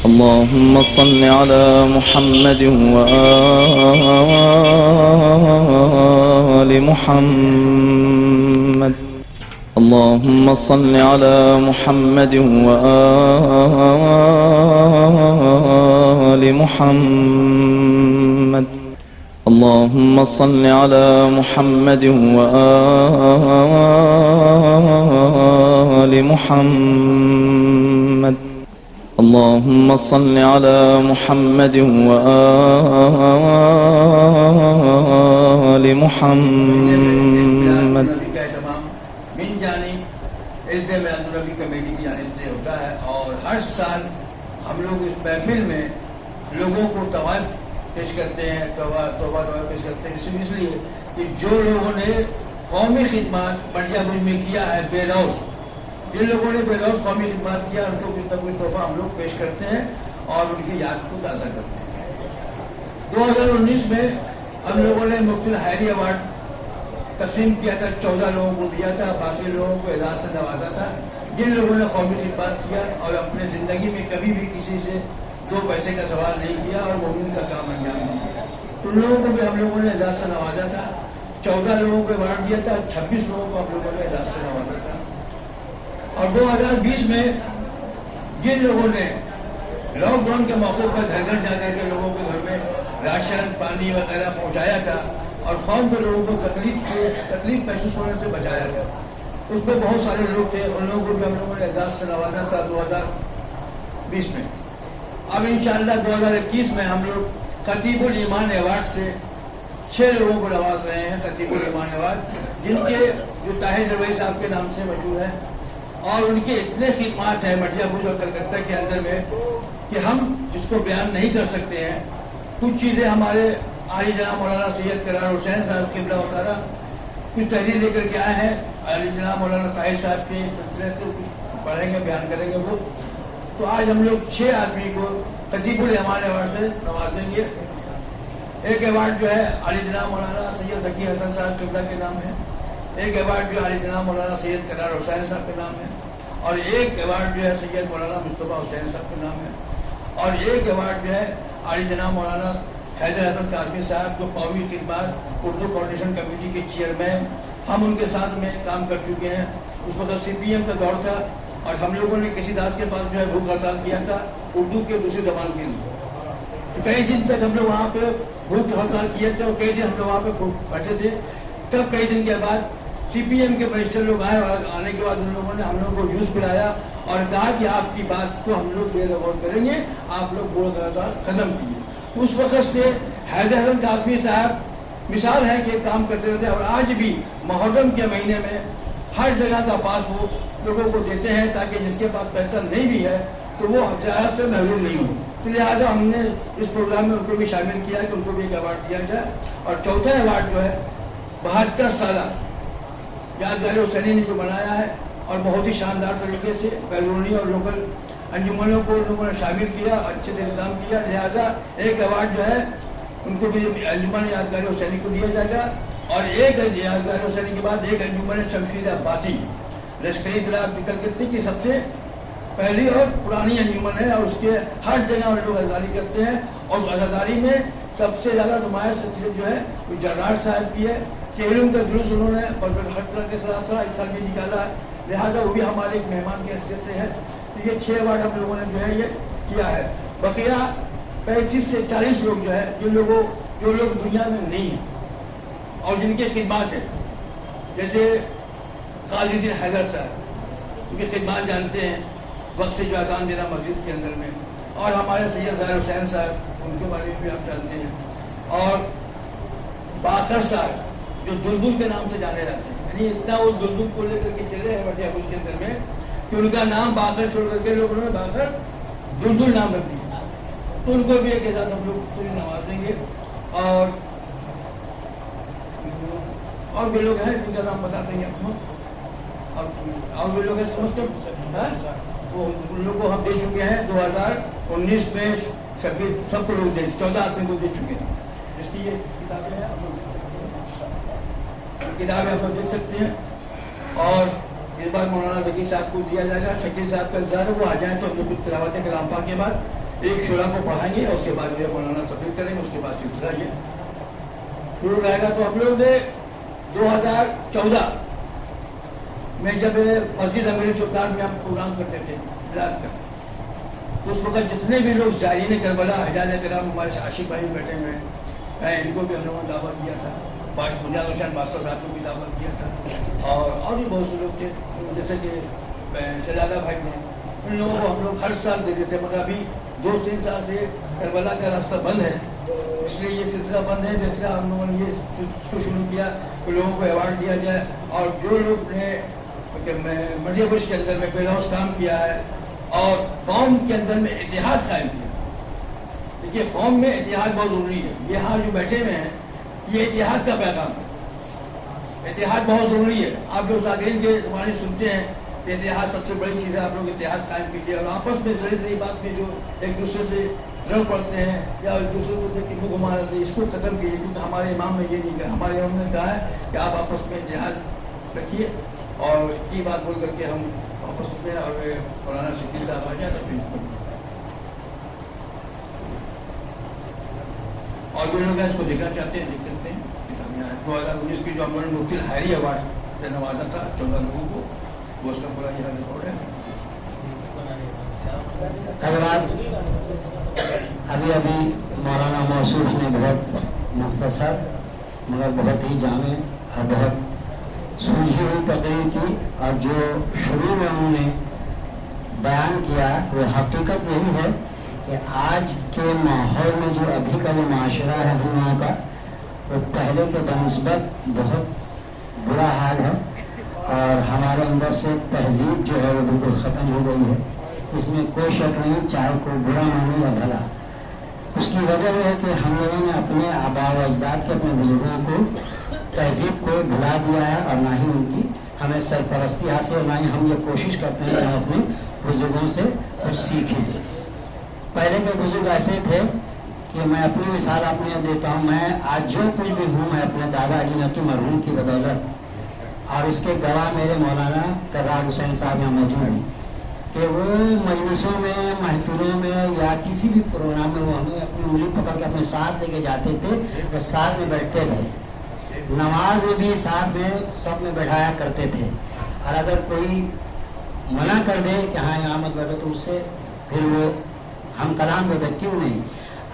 اللهم صل على محمد وآل محمد. اللهم صل على محمد وآل محمد. اللهم صل على محمد وآل محمد. اللهم صل على محمد وآل محمد. کمیٹی کی جانب سے ہوتا ہے اور ہر سال ہم لوگ اس محفل میں لوگوں کو توبہ پیش کرتے ہیں، توبہ پیش کرتے ہیں اس لیے کہ جو لوگوں نے قومی خدمات پنجیا برج میں کیا ہے بے لوث، جن لوگوں نے بے لوث قومی خدمات کیا ان کو کچھ نہ کچھ تحفہ ہم لوگ پیش کرتے ہیں اور ان کی یاد کو تازہ کرتے ہیں۔ 2019 میں ہم لوگوں نے مفتی الحیری ایوارڈ تقسیم کیا تھا، 14 لوگوں کو دیا تھا، باقی لوگوں کو اعزاز سے نوازا تھا جن لوگوں نے قومی خدمات کیا اور اپنے زندگی میں کبھی بھی کسی سے 2 پیسے کا سوال نہیں کیا اور مومن کا کام انجام دیا۔ ان لوگوں کو بھی ہم لوگوں نے اعزاز سے نوازا تھا، 14 لوگوں کو ایوارڈ دیا تھا، 26 لوگوں کو ہم لوگوں نے اعزاز سے نوازا تھا۔ اور 2020 میں جن لوگوں نے لاک ڈاؤن کے موقع پر گھر گھر جا کر کے لوگوں کے گھر میں راشن پانی وغیرہ پہنچایا تھا اور قوم کے لوگوں کو تکلیف محسوس ہونے سے بچایا تھا، اس میں بہت سارے لوگ تھے، ان لوگوں کو بھی ہم لوگوں نے اعزاز سے نوازا تھا 2020 میں۔ اب انشاءاللہ 2021 میں ہم لوگ خطیب الایمان ایوارڈ سے 6 لوگوں کو نواز رہے ہیں، خطیب الایمان ایوارڈ، جن کے جو طاہر زرعی صاحب کے نام سے مشہور ہے اور ان کے اتنے خدمات ہیں مٹیا برج اور کلکتہ کے اندر میں کہ ہم اس کو بیان نہیں کر سکتے ہیں۔ کچھ چیزیں ہمارے عالی جناب مولانا سید قرار حسین صاحب قبلہ وطارہ کچھ تحریر لے کر کے آئے ہیں، عالی جناب مولانا طاہر صاحب کے سلسلے سے کچھ پڑھیں گے، بیان کریں گے وہ۔ تو آج ہم لوگ 6 آدمی کو خطیب الایمان ایوارڈ سے نوازیں گے۔ ایک ایوارڈ جو ہے عالی جناب مولانا سید ذکی حسن صاحب قبلہ کے نام ہے، ایک ایوارڈ جو عالی جناب مولانا سید قرار حسین صاحب کے نام ہے، اور ایک ایوارڈ جو ہے سید مولانا مصطفیٰ حسین صاحب کے نام ہے، اور ایک ایوارڈ جو ہے عالی جناب مولانا حیدر حسن کاظمی صاحب جو قومی خدمات اردو کوآرڈینیشن کمیٹی کے چیئرمین، ہم ان کے ساتھ میں کام کر چکے ہیں۔ اس وقت CPM کا دور تھا اور ہم لوگوں نے کسی داس کے پاس جو ہے بھوک ہڑتال کیا تھا اردو کے دوسری زبان کے لیے، کئی دن تک ہم لوگ وہاں پہ بھوک ہڑتال کیے تھے اور کئی دن ہم لوگ وہاں پہ بیٹھے تھے۔ تب کئی دن کے بعد CPM کے منسٹر لوگ آئے اور آنے کے بعد ان لوگوں نے ہم لوگوں کو جوس پلایا اور کہا کہ آپ کی بات کو ہم لوگ بے غور کریں گے، آپ لوگ بھوک ہڑتال ختم کیے۔ اس وقت سے حیدر حسن کاظمی صاحب مثال ہے کہ کام کرتے رہتے اور آج بھی محرم کے مہینے میں ہر جگہ کا پاس وہ لوگوں کو دیتے ہیں تاکہ جس کے پاس پیسہ نہیں بھی ہے تو وہ زیادہ سے محروم نہیں ہو۔ لہٰذا ہم نے اس پروگرام میں ان کو بھی شامل کیا کہ ان کو بھی ایک ایوارڈ دیا جائے۔ اور چوتھا ایوارڈ جو ہے 72 سالہ یادگار حسینی نے جو بنایا ہے اور بہت ہی شاندار طریقے سے بیرونی اور لوکل انجمنوں کو لوگوں نے شامل کیا، اچھے سے انتظام کیا، لہٰذا ایک ایوارڈ جو ہے ان کو بھی انجمن یادگار حسینی کو دیا جائے گا، اور ایک یادگار حسینی کے بعد ایک انجمن شمشیر عباسی لشکری اطلاع کلکتہ کی سب سے پہلی اور پرانی انجمن ہے، اور اس کے ہر جگہ وہ لوگ عزاداری کرتے ہیں، اور اس عزاداری میں سب سے زیادہ نمایاں شخصیت جو ہے وہ جرار صاحب کی ہے کہ علم کا جلوس انہوں نے ہر طرح کے ساتھ اس سال بھی نکالا ہے، لہٰذا وہ بھی ہمارے ایک مہمان کی حیثیت سے ہے۔ یہ 6 ایوارڈ ہم لوگوں نے جو ہے یہ کیا ہے۔ بقیہ 35 سے 40 لوگ جو ہے جو لوگ دنیا میں نہیں ہیں اور جن کی خدمات ہیں، جیسے قاضی الدین حیدر صاحب، ان کی خدمات جانتے ہیں، وقت سے جو اذان دینا مسجد کے اندر میں، اور ہمارے سید ظاہر حسین صاحب ان کے بارے میں بھی آپ جانتے ہیں، اور باقر صاحب جو دلدل کے نام سے جانے جاتے ہیں، یعنی اتنا وہ دلدل کو لے کر کے چلے ہیں مٹیا برج کے اندر میں کہ ان کا نام باقر چھوڑ کر کے لوگوں نے باقر دلدل نام رکھ دیا، تو ان کو بھی ایک اعزاز ہم لوگ نوازیں گے۔ اور بھی لوگ ہیں جن کا نام بتاتے ہیں آپ کو، اور بھی لوگ ہیں سمجھتے ہیں وہ ان لوگوں کو ہم دے چکے ہیں 2019 میں 26 سب کو لوگ 14 آدمی کو دے چکے ہیں، جس کی یہ کتابیں ہیں، کتابیں آپ لوگ دیکھ سکتے ہیں۔ اور اس بار مولانا ذکی صاحب کو دیا جائے گا، شکیل صاحب کا انتظار ہے، وہ آ جائیں تو ہم لوگ تلاوت کلام پاک کے بعد एक शुरा को पढ़ाएंगे और उसके बाद जो है मौलाना तकरीर करेंगे, उसके बाद सिलसिला ये शुरू रहेगा। तो हम लोग ने 2014 में जब मस्जिद अमीर चौकार में हम प्रोग्राम करते थे रात का, तो उस वक्त जितने भी लोग जायरीन करबला हजाज कराम हमारे आशिक भाई बैठे हुए हैं, इनको भी हम लोगों ने दावत दिया था, बुनियाद हुसैन मास्टर साहब को भी दावत दिया था, और भी बहुत से लोग थे, जैसे कि जलाला भाई ने, उन लोगों को हम लोग हर साल देते थे। मगर अभी 2-3 साल से करबला का रास्ता बंद है, इसलिए ये सिलसिला बंद है। जैसे हम लोगों ने ये शुरू किया तो लोगों को अवार्ड दिया जाए, और जो लोग ने मध्य प्रदेश के अंदर में बेलौस काम किया है और कौम के अंदर में इतिहाद कायम किया। देखिए, कौम में इतिहाद बहुत जरूरी है। ये यहाँ जो बैठे हुए हैं, ये इतिहाद का पैगाम है। इतिहाद बहुत जरूरी है। आप जो साकिरीन के ज़माने सुनते हैं, इतिहाद सबसे बड़ी चीज़ है। आप लोग इतिहाद कायम कीजिए और आपस में जरी बात में जो एक दूसरे से लड़ पड़ते हैं या एक दूसरे को देख के घुमा देते हैं, इसको खत्म कीजिए। क्योंकि हमारे इमाम ने ये नहीं कहा, हमारे इमाम ने कहा है कि आप आपस में इतिहाद रखिए, और की बात बोल करके हम वापस होते हैं। और मौलाना शकील साहब आ जाए और जो लोग इसको देखना चाहते हैं देख सकते हैं। 2019 की जो हम लोगों ने मुफ्ती हायरी अवार्ड से नवाजा था 14 लोगों को, वो उसका पूरा यह रिकॉर्ड है। धन्यवाद। अभी अभी मौलाना मौसूफ ने बहुत मुख्तसर मगर बहुत ही जामे और बहुत सूझी हुई तकरीर की, और जो शुरू में उन्होंने बयान किया वो हकीकत यही है कि आज के माहौल में जो अभी का जो माशरा है हम लोगों का, वो पहले के बनस्बत बहुत बुरा हाल है, और हमारे अंदर से तहजीब जो है वो बिल्कुल ख़त्म हो गई है। इसमें कोई शक नहीं, चाहे कोई बुरा माने या भला। उसकी वजह यह है कि हम लोगों ने अपने आबा व अजदाद के, अपने बुजुर्गों को, तहजीब को भुला दिया है, और ना ही उनकी हमें सरपरस्ती हासिल, ना ही हम ये कोशिश करते हैं कि हम अपने बुजुर्गों से कुछ सीखें। पहले के बुजुर्ग ऐसे थे कि मैं अपनी मिसाल आपने देता हूँ, मैं आज जो कुछ भी हूँ मैं अपने दादाजी नकी मरहूम की बदौलत, और इसके गवाह मेरे मौलाना कर्रार हुसैन साहब यहाँ मौजूद हैं, कि वो मजलिसों में, महफिलों में या किसी भी प्रोग्राम में वो हमें अपनी उंगली पकड़ के अपने साथ लेके जाते थे, और साथ में बैठते थे। नमाज में भी साथ में सब में बैठाया करते थे, और अगर कोई मना कर दे कि हाँ यहाँ मत बैठो, तो उससे फिर वो हम कलाम को क्यों नहीं।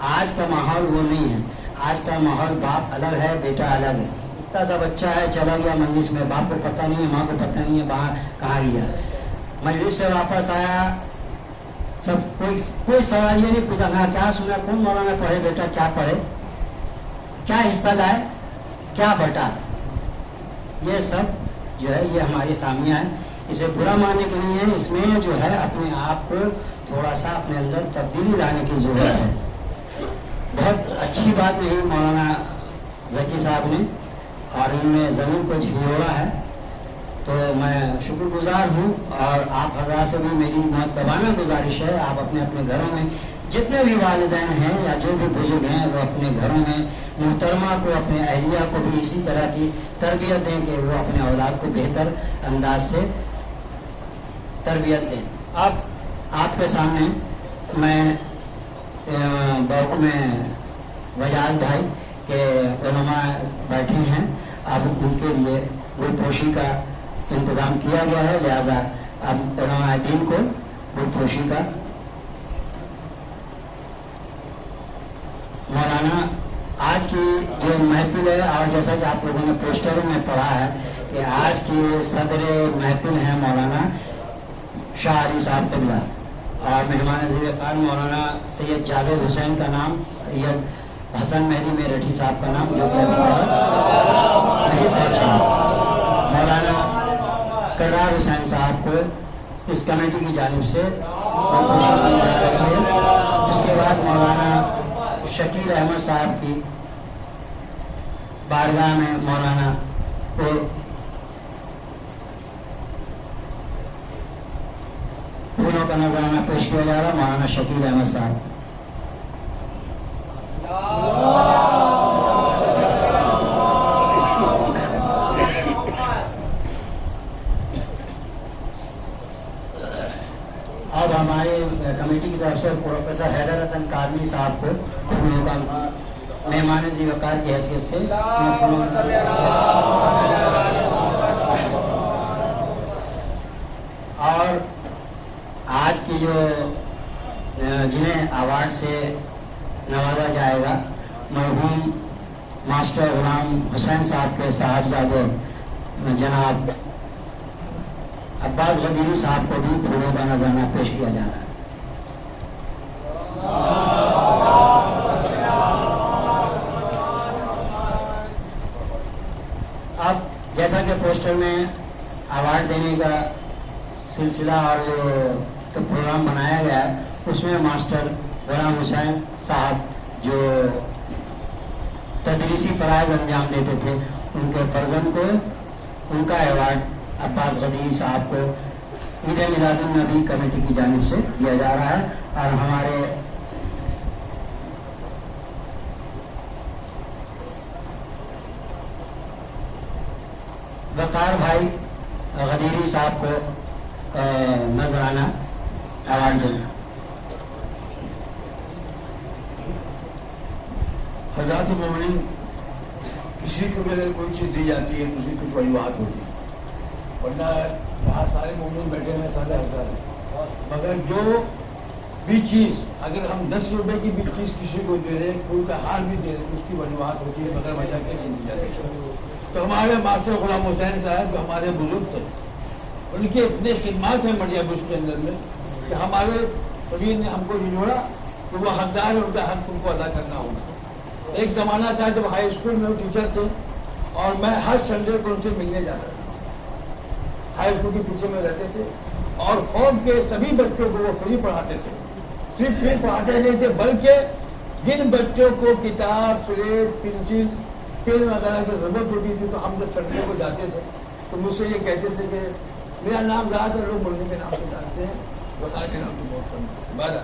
आज का माहौल वो नहीं है। आज का माहौल बाप अलग है, बेटा अलग है। इतना सा बच्चा है, चला गया मजलिस में, बाप को पता नहीं है, माँ को पता नहीं है बाहर कहाँ गया, मजलिस से वापस आया, सब कोई सवाल ये नहीं पूछा ना क्या सुना, कौन मौलाना पढ़े बेटा, क्या पढ़े, क्या हिस्सा लाए, क्या बटा। ये सब जो है ये हमारी खामियां है। इसे बुरा मानने के लिए इसमें जो है अपने आप को थोड़ा सा अपने अंदर तब्दीली लाने की जरूरत है। बहुत अच्छी बात यही मौलाना जकी साहब ने, और इनमें ज़मीन को झिझोड़ा है, तो मैं शुक्रगुजार हूँ। और आप हजरात से भी मेरी मुअद्दबाना गुजारिश है, आप अपने अपने घरों में जितने भी वालिदैन हैं या जो भी बुजुर्ग हैं, वो अपने घरों में मोहतरमा को, अपने अहलिया को भी इसी तरह की तरबियत दें कि वो अपने औलाद को बेहतर अंदाज से तरबियत दें। अब आपके सामने मैं बहुत में वजाज भाई के उलमा बैठे हैं, अब उनके लिए गुलपोशी का इंतज़ाम किया गया है, लिहाजा अब उलमा दीन को गुलपोशी का मौलाना आज की जो महफिल है, और जैसा कि आप लोगों ने पोस्टर में पढ़ा है कि आज की सदर महफिल है मौलाना शाह अली साहब क़िबला, और मेहमान ज़ीर ख़ान मौलाना सैयद जावेद हुसैन का नाम, सैयद हसन मेहदी मेरठी साहब का नाम, जो कि नहीं पहुँचे, मौलाना कर्रार हुसैन साहब को इस कमेटी की जानिब से। उसके बाद मौलाना शकील अहमद साहब की बारगाह में मौलाना को फूलों का नजराना पेश किया जा रहा। मौलाना शकील अहमद साहब। अब हमारे कमेटी की तरफ से प्रोफेसर हैदर हसन कादमी साहब को फूलों का मेहमान जी वकार की हैसियत से और आज की जो जिन्हें अवार्ड से नवाजा जाएगा मरहूम मास्टर गुलाम हुसैन साहब के साहबजादे जनाब अब्बास गदीरी साहब को भी फूलों का नजराना पेश किया जा रहा है। अब जैसा कि पोस्टर में अवार्ड देने का सिलसिला और जो प्रोग्राम बनाया गया है उसमें मास्टर गुलाम हुसैन साहब जो तदरीसी फराइज अंजाम देते थे उनके फर्जंद को उनका अवार्ड अब्बास गदीरी साहब को ईद मिलादुन नबी कमेटी की जानिब से दिया जा रहा है। और हमारे वकार भाई गदीरी साहब को नजराना अवार्ड देना। हज़रात मोमिन, किसी को भी अगर कोई चीज़ दी जाती है तो उसकी कुछ वजूहत होती है, वरना यहाँ सारे मोमिन बैठे हैं, सारे हज़ार हैं, मगर जो भी चीज़ अगर हम 10 रुपए की भी चीज़ किसी को दे रहे, कोई का हार भी दे रहे तो उसकी वजूहत होती है, मगर वजह के नहीं दी जाती। तो हमारे मास्टर गुलाम हुसैन साहब जो हमारे बुजुर्ग थे, उनके इतने खिदमात हैं मरिया बुश के अंदर में कि हमारे कबीर ने हमको निजोड़ा कि वो हकदार है, उनका हक उनको अदा करना होगा। एक ज़माना था जब हाई स्कूल में वो टीचर थे और मैं हर संडे को उनसे मिलने जाता था। हाई स्कूल के पीछे में रहते थे और कौम के सभी बच्चों को वो फ्री पढ़ाते थे। सिर्फ फ्री पढ़ाते नहीं थे बल्कि जिन बच्चों को किताब, स्लेट, पेंसिल, पेन वगैरह की जरूरत होती थी तो हम जब संडे को जाते थे तो मुझसे ये कहते थे कि मेरा नाम राज है, लोग मुन्नी के नाम से जानते हैं, वकार के नाम से बहुत कम। बारह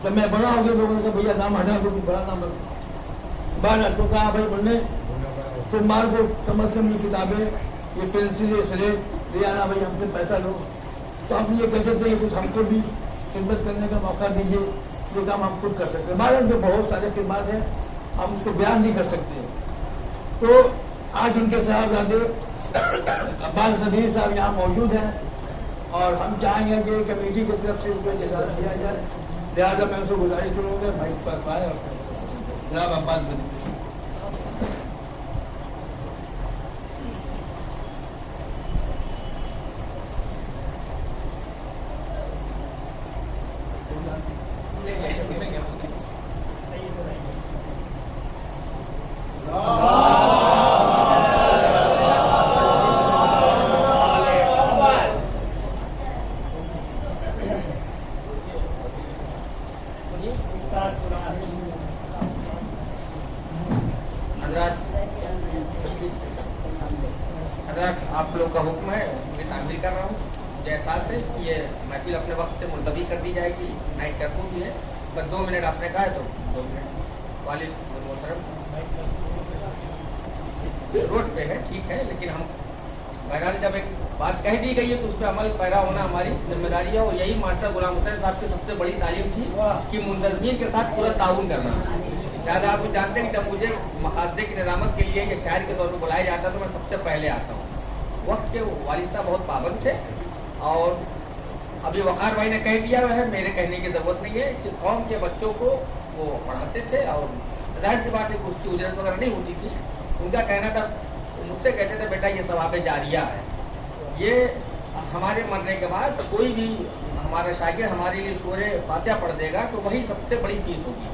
जब मैं बड़ा हो गया लोगों ने कहा भैया नाम हटा दो, बड़ा नाम रखो। बारह तो कहा भाई मुन्ने सोमवार को कम से कम ये किताबें, ये पेंसिल, ये स्लेट ले आना, भाई हमसे पैसा लो। तो हम ये कहते थे कुछ हमको भी खिदमत करने का मौका दीजिए, ये काम हम खुद कर सकते हैं। बारह जो बहुत सारे खिदमत हैं हम उसको बयान नहीं कर सकते। तो आज उनके साहबजादे अब्बास गदीरी साहब यहाँ मौजूद हैं और हम चाहेंगे कि कमेटी की तरफ से उनको इजाज़त दिया जाए, लिहाजा मैं उनसे गुजारिश करूँगा भाई पर पाए और जनाब अब्बास गदीरी। आप लोग का हुक्म है, मैं तामील कर रहा हूँ। मुझे एहसास है कि ये महफिल अपने वक्त से मुलतवी कर दी जाएगी, नाइट कर्फ्यू भी है, बस 2 मिनट आपने कहा है तो 2 मिनट वाले रोड पे है, ठीक है, लेकिन हम बहरहाल जब एक बात कह दी गई है तो उस पर अमल पैरा होना हमारी जिम्मेदारी है। और यही मास्टर गुलाम हुसैन साहब की सबसे बड़ी तालीम थी कि मुंतजमीन के साथ पूरा ताउन करना। शायद आप जानते हैं कि जब मुझे मकासदे की निजामत के लिए शायर के तौर पर बुलाया जाता तो मैं सबसे पहले आता हूँ। वक्त के वालिद साहब बहुत पाबंद थे और अभी वकार भाई ने कह दिया है, मेरे कहने की जरूरत नहीं है कि कौम के बच्चों को वो पढ़ाते थे और जाहिर सी बात है उसकी उजरत वगैरह नहीं होती थी। उनका कहना था, मुझसे कहते थे बेटा ये सवाब जारिया है, ये हमारे मरने के बाद कोई भी हमारा शागिर हमारे लिए सूरे फातिहा पढ़ देगा तो वही सबसे बड़ी चीज होगी।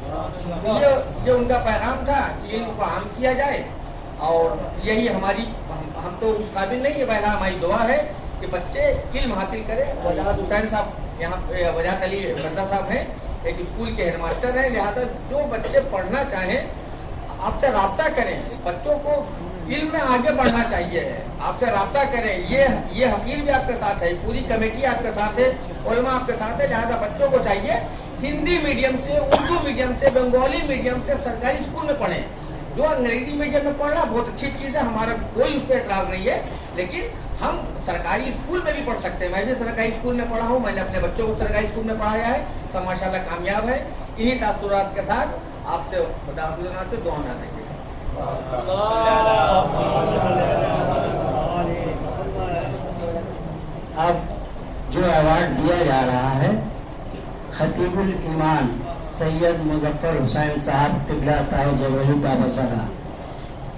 ये उनका पैगाम था कि इनको आम किया जाए और यही हमारी हम तो उस काबिल नहीं है, पहला हमारी दुआ है कि बच्चे इल्म हासिल करें। वजाहत हुसैन साहब यहाँ वजाहत अली बंदा साहब हैं, एक स्कूल के हेडमास्टर हैं, लिहाजा जो बच्चे पढ़ना चाहें आपसे राब्ता करें, बच्चों को इल्म में आगे बढ़ना चाहिए, आपसे राब्ता करें। ये हकीर भी आपके साथ है, पूरी कमेटी आपके साथ है, उलमा आपके साथ है, लिहाजा बच्चों को चाहिए हिंदी मीडियम से, उर्दू मीडियम से, बंगाली मीडियम से सरकारी स्कूल में पढ़ें। जो अंग्रेजी मीडियम में पढ़ना बहुत अच्छी चीज़ है, हमारा कोई उस पर एतराज नहीं है, लेकिन हम सरकारी स्कूल में भी पढ़ सकते हैं। मैं भी सरकारी स्कूल में पढ़ा हूँ, मैंने अपने बच्चों को सरकारी स्कूल में पढ़ाया है। सब माशाल्लाह कामयाब है। इन्हीं तासुरात के साथ आपसे खुदा से दुआ ना देंगे। अब जो अवार्ड दिया जा रहा है खतीबुल ईमान सैयद मुजफ्फर हुसैन साहब टिबला ताए जबली ताबसला,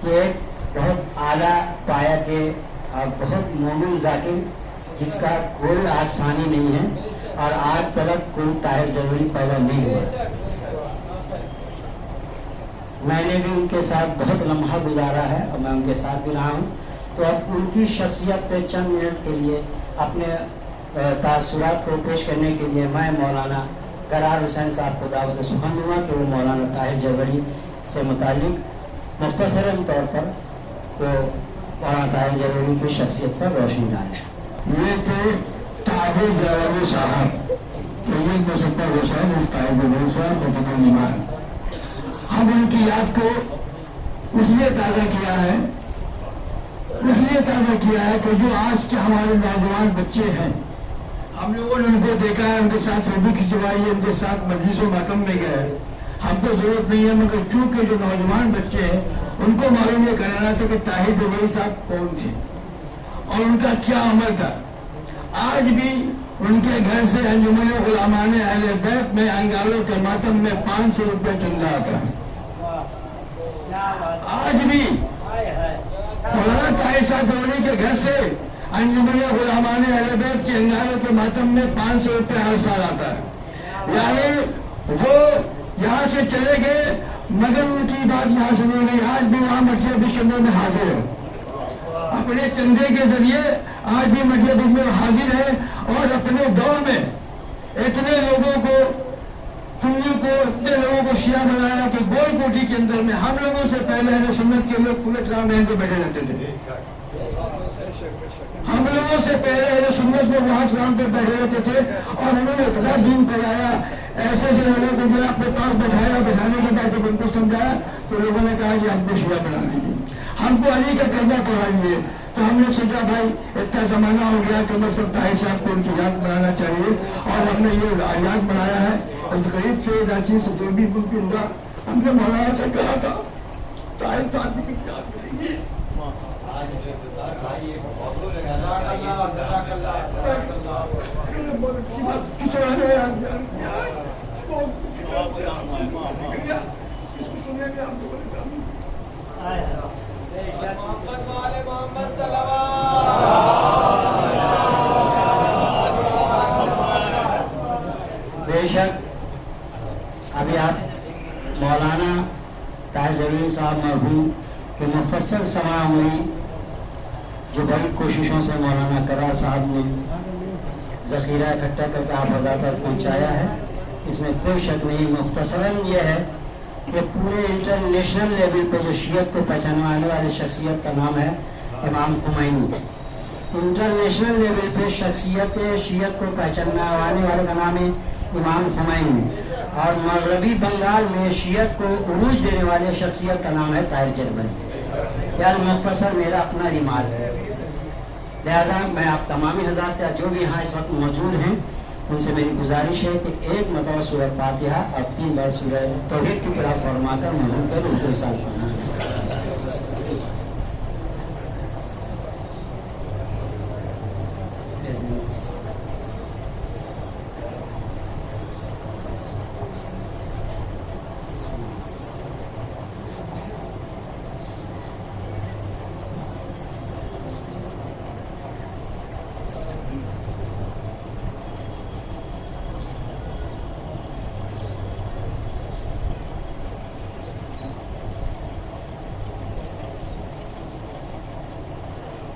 ये एक बहुत आला पाया के और बहुत मोमिन जाकिर जिसका कोई आसानी नहीं है और आज तक कोई ताहिर जबली पैदा नहीं हुआ। मैंने भी उनके साथ बहुत लम्हा गुजारा है और मैं उनके साथ भी रहा हूँ। तो अब उनकी शख्सियत पे चंद मिनट के लिए अपने तासुरात को पेश करने के लिए मैं मौलाना करार हुसैन साहब को दावत सुखन दूंगा कि वो मौलाना ताहिर जबरी से मुतालिक मुख्तसरन तौर पर वो मौलाना ताहिर जबरी की शख्सियत पर रोशनी डालें। ये थे ताहिर जबरी साहब, सैयद मुजफ्फर हुसैन उर्फ ताहिर जबरी साहब खतीबुल ईमान। हम उनकी याद को इसलिए ताज़ा किया है कि जो आज के हमारे नौजवान बच्चे हैं, हम लोगों ने उनको देखा है, उनके साथ फोटो खिंचवाई है, उनके साथ मजलिस महकम में गए। हमको जरूरत नहीं है, मगर चूंकि जो नौजवान बच्चे हैं उनको मालूम ये कराना था कि ताहिर जबरी साहब कौन थे और उनका क्या अमल था। आज भी उनके घर से अंजुमन गुलामान अहले बैत में अंगारों के मातम में 500 रुपये चंदा आता है। आज भी मौलाना ताहिर साहब जबरी के घर से अंजुमन गुलामान अहले बैत के अंगारों के मातम में 500 रुपये हर साल आता है। यानी वो यहाँ से चले गए मगर उनकी बात यहाँ से नहीं गई। आज भी वहाँ मस्जिद विश्व में हाजिर है, अपने चंदे के जरिए आज भी मस्जिद में हाजिर है और अपने दौर में इतने लोगों को सुन्नी को इतने लोगों को शिया बनाया कि गोल कोठी के अंदर में हम लोगों से पहले अहले सुन्नत के लोग पूरे ग्राम में बैठे रहते थे। हम लोगों से पहले अहले सुन्नत में वहाँ ग्राम पे बैठे रहते थे और उन्होंने इतना दीन कराया, ऐसे लोगों को जो अपने पास बैठाने के बाद जब उनको समझाया तो लोगों ने कहा कि हमको शिया बना लीजिए, हमको अली का कलमा पढ़ा लीजिए। तो हमने सोचा भाई इतना जमाना हो गया कि मतलब ताहिर साहब को उनकी याद बनाना चाहिए और हमने ये याद बनाया है। इस गरीब से रांची से जो भी मुमकिन हुआ हमने मौलाना से कहा था ताहिर साहब की याद करेंगे। बेशक अभी आप मौलाना ताहिर जबरी साहब मरहूम के मुफस्सल समा हुई जो बड़ी कोशिशों से मौलाना करार साहब ने जखीरा इकट्ठा करके आप हज़ार तक पहुँचाया है, इसमें कोई शक नहीं। मुख्तसरन ये है कि पूरे इंटरनेशनल लेवल पे जो शियत को पहचानने वाली शख्सियत का नाम है इमाम खुमैनी। इंटरनेशनल लेवल पे शख्सियत शियत को पहचानने वाले का नाम है इमाम खुमैनी और मगरबी बंगाल में शियत को उरूज देने वाले शख्सियत का नाम है ताहिर जबरी। यार मुख्तसर मेरा अपना रिमार्क है, लिहाजा मैं आप तमामी हज़रात से जो भी यहाँ इस वक्त मौजूद हैं उनसे मेरी गुजारिश है कि एक मरतबा सूरह फातिहा और 3 बार सूरह तौहीद की किरात फरमाकर मरहूम कर उनको साल फरमाएं।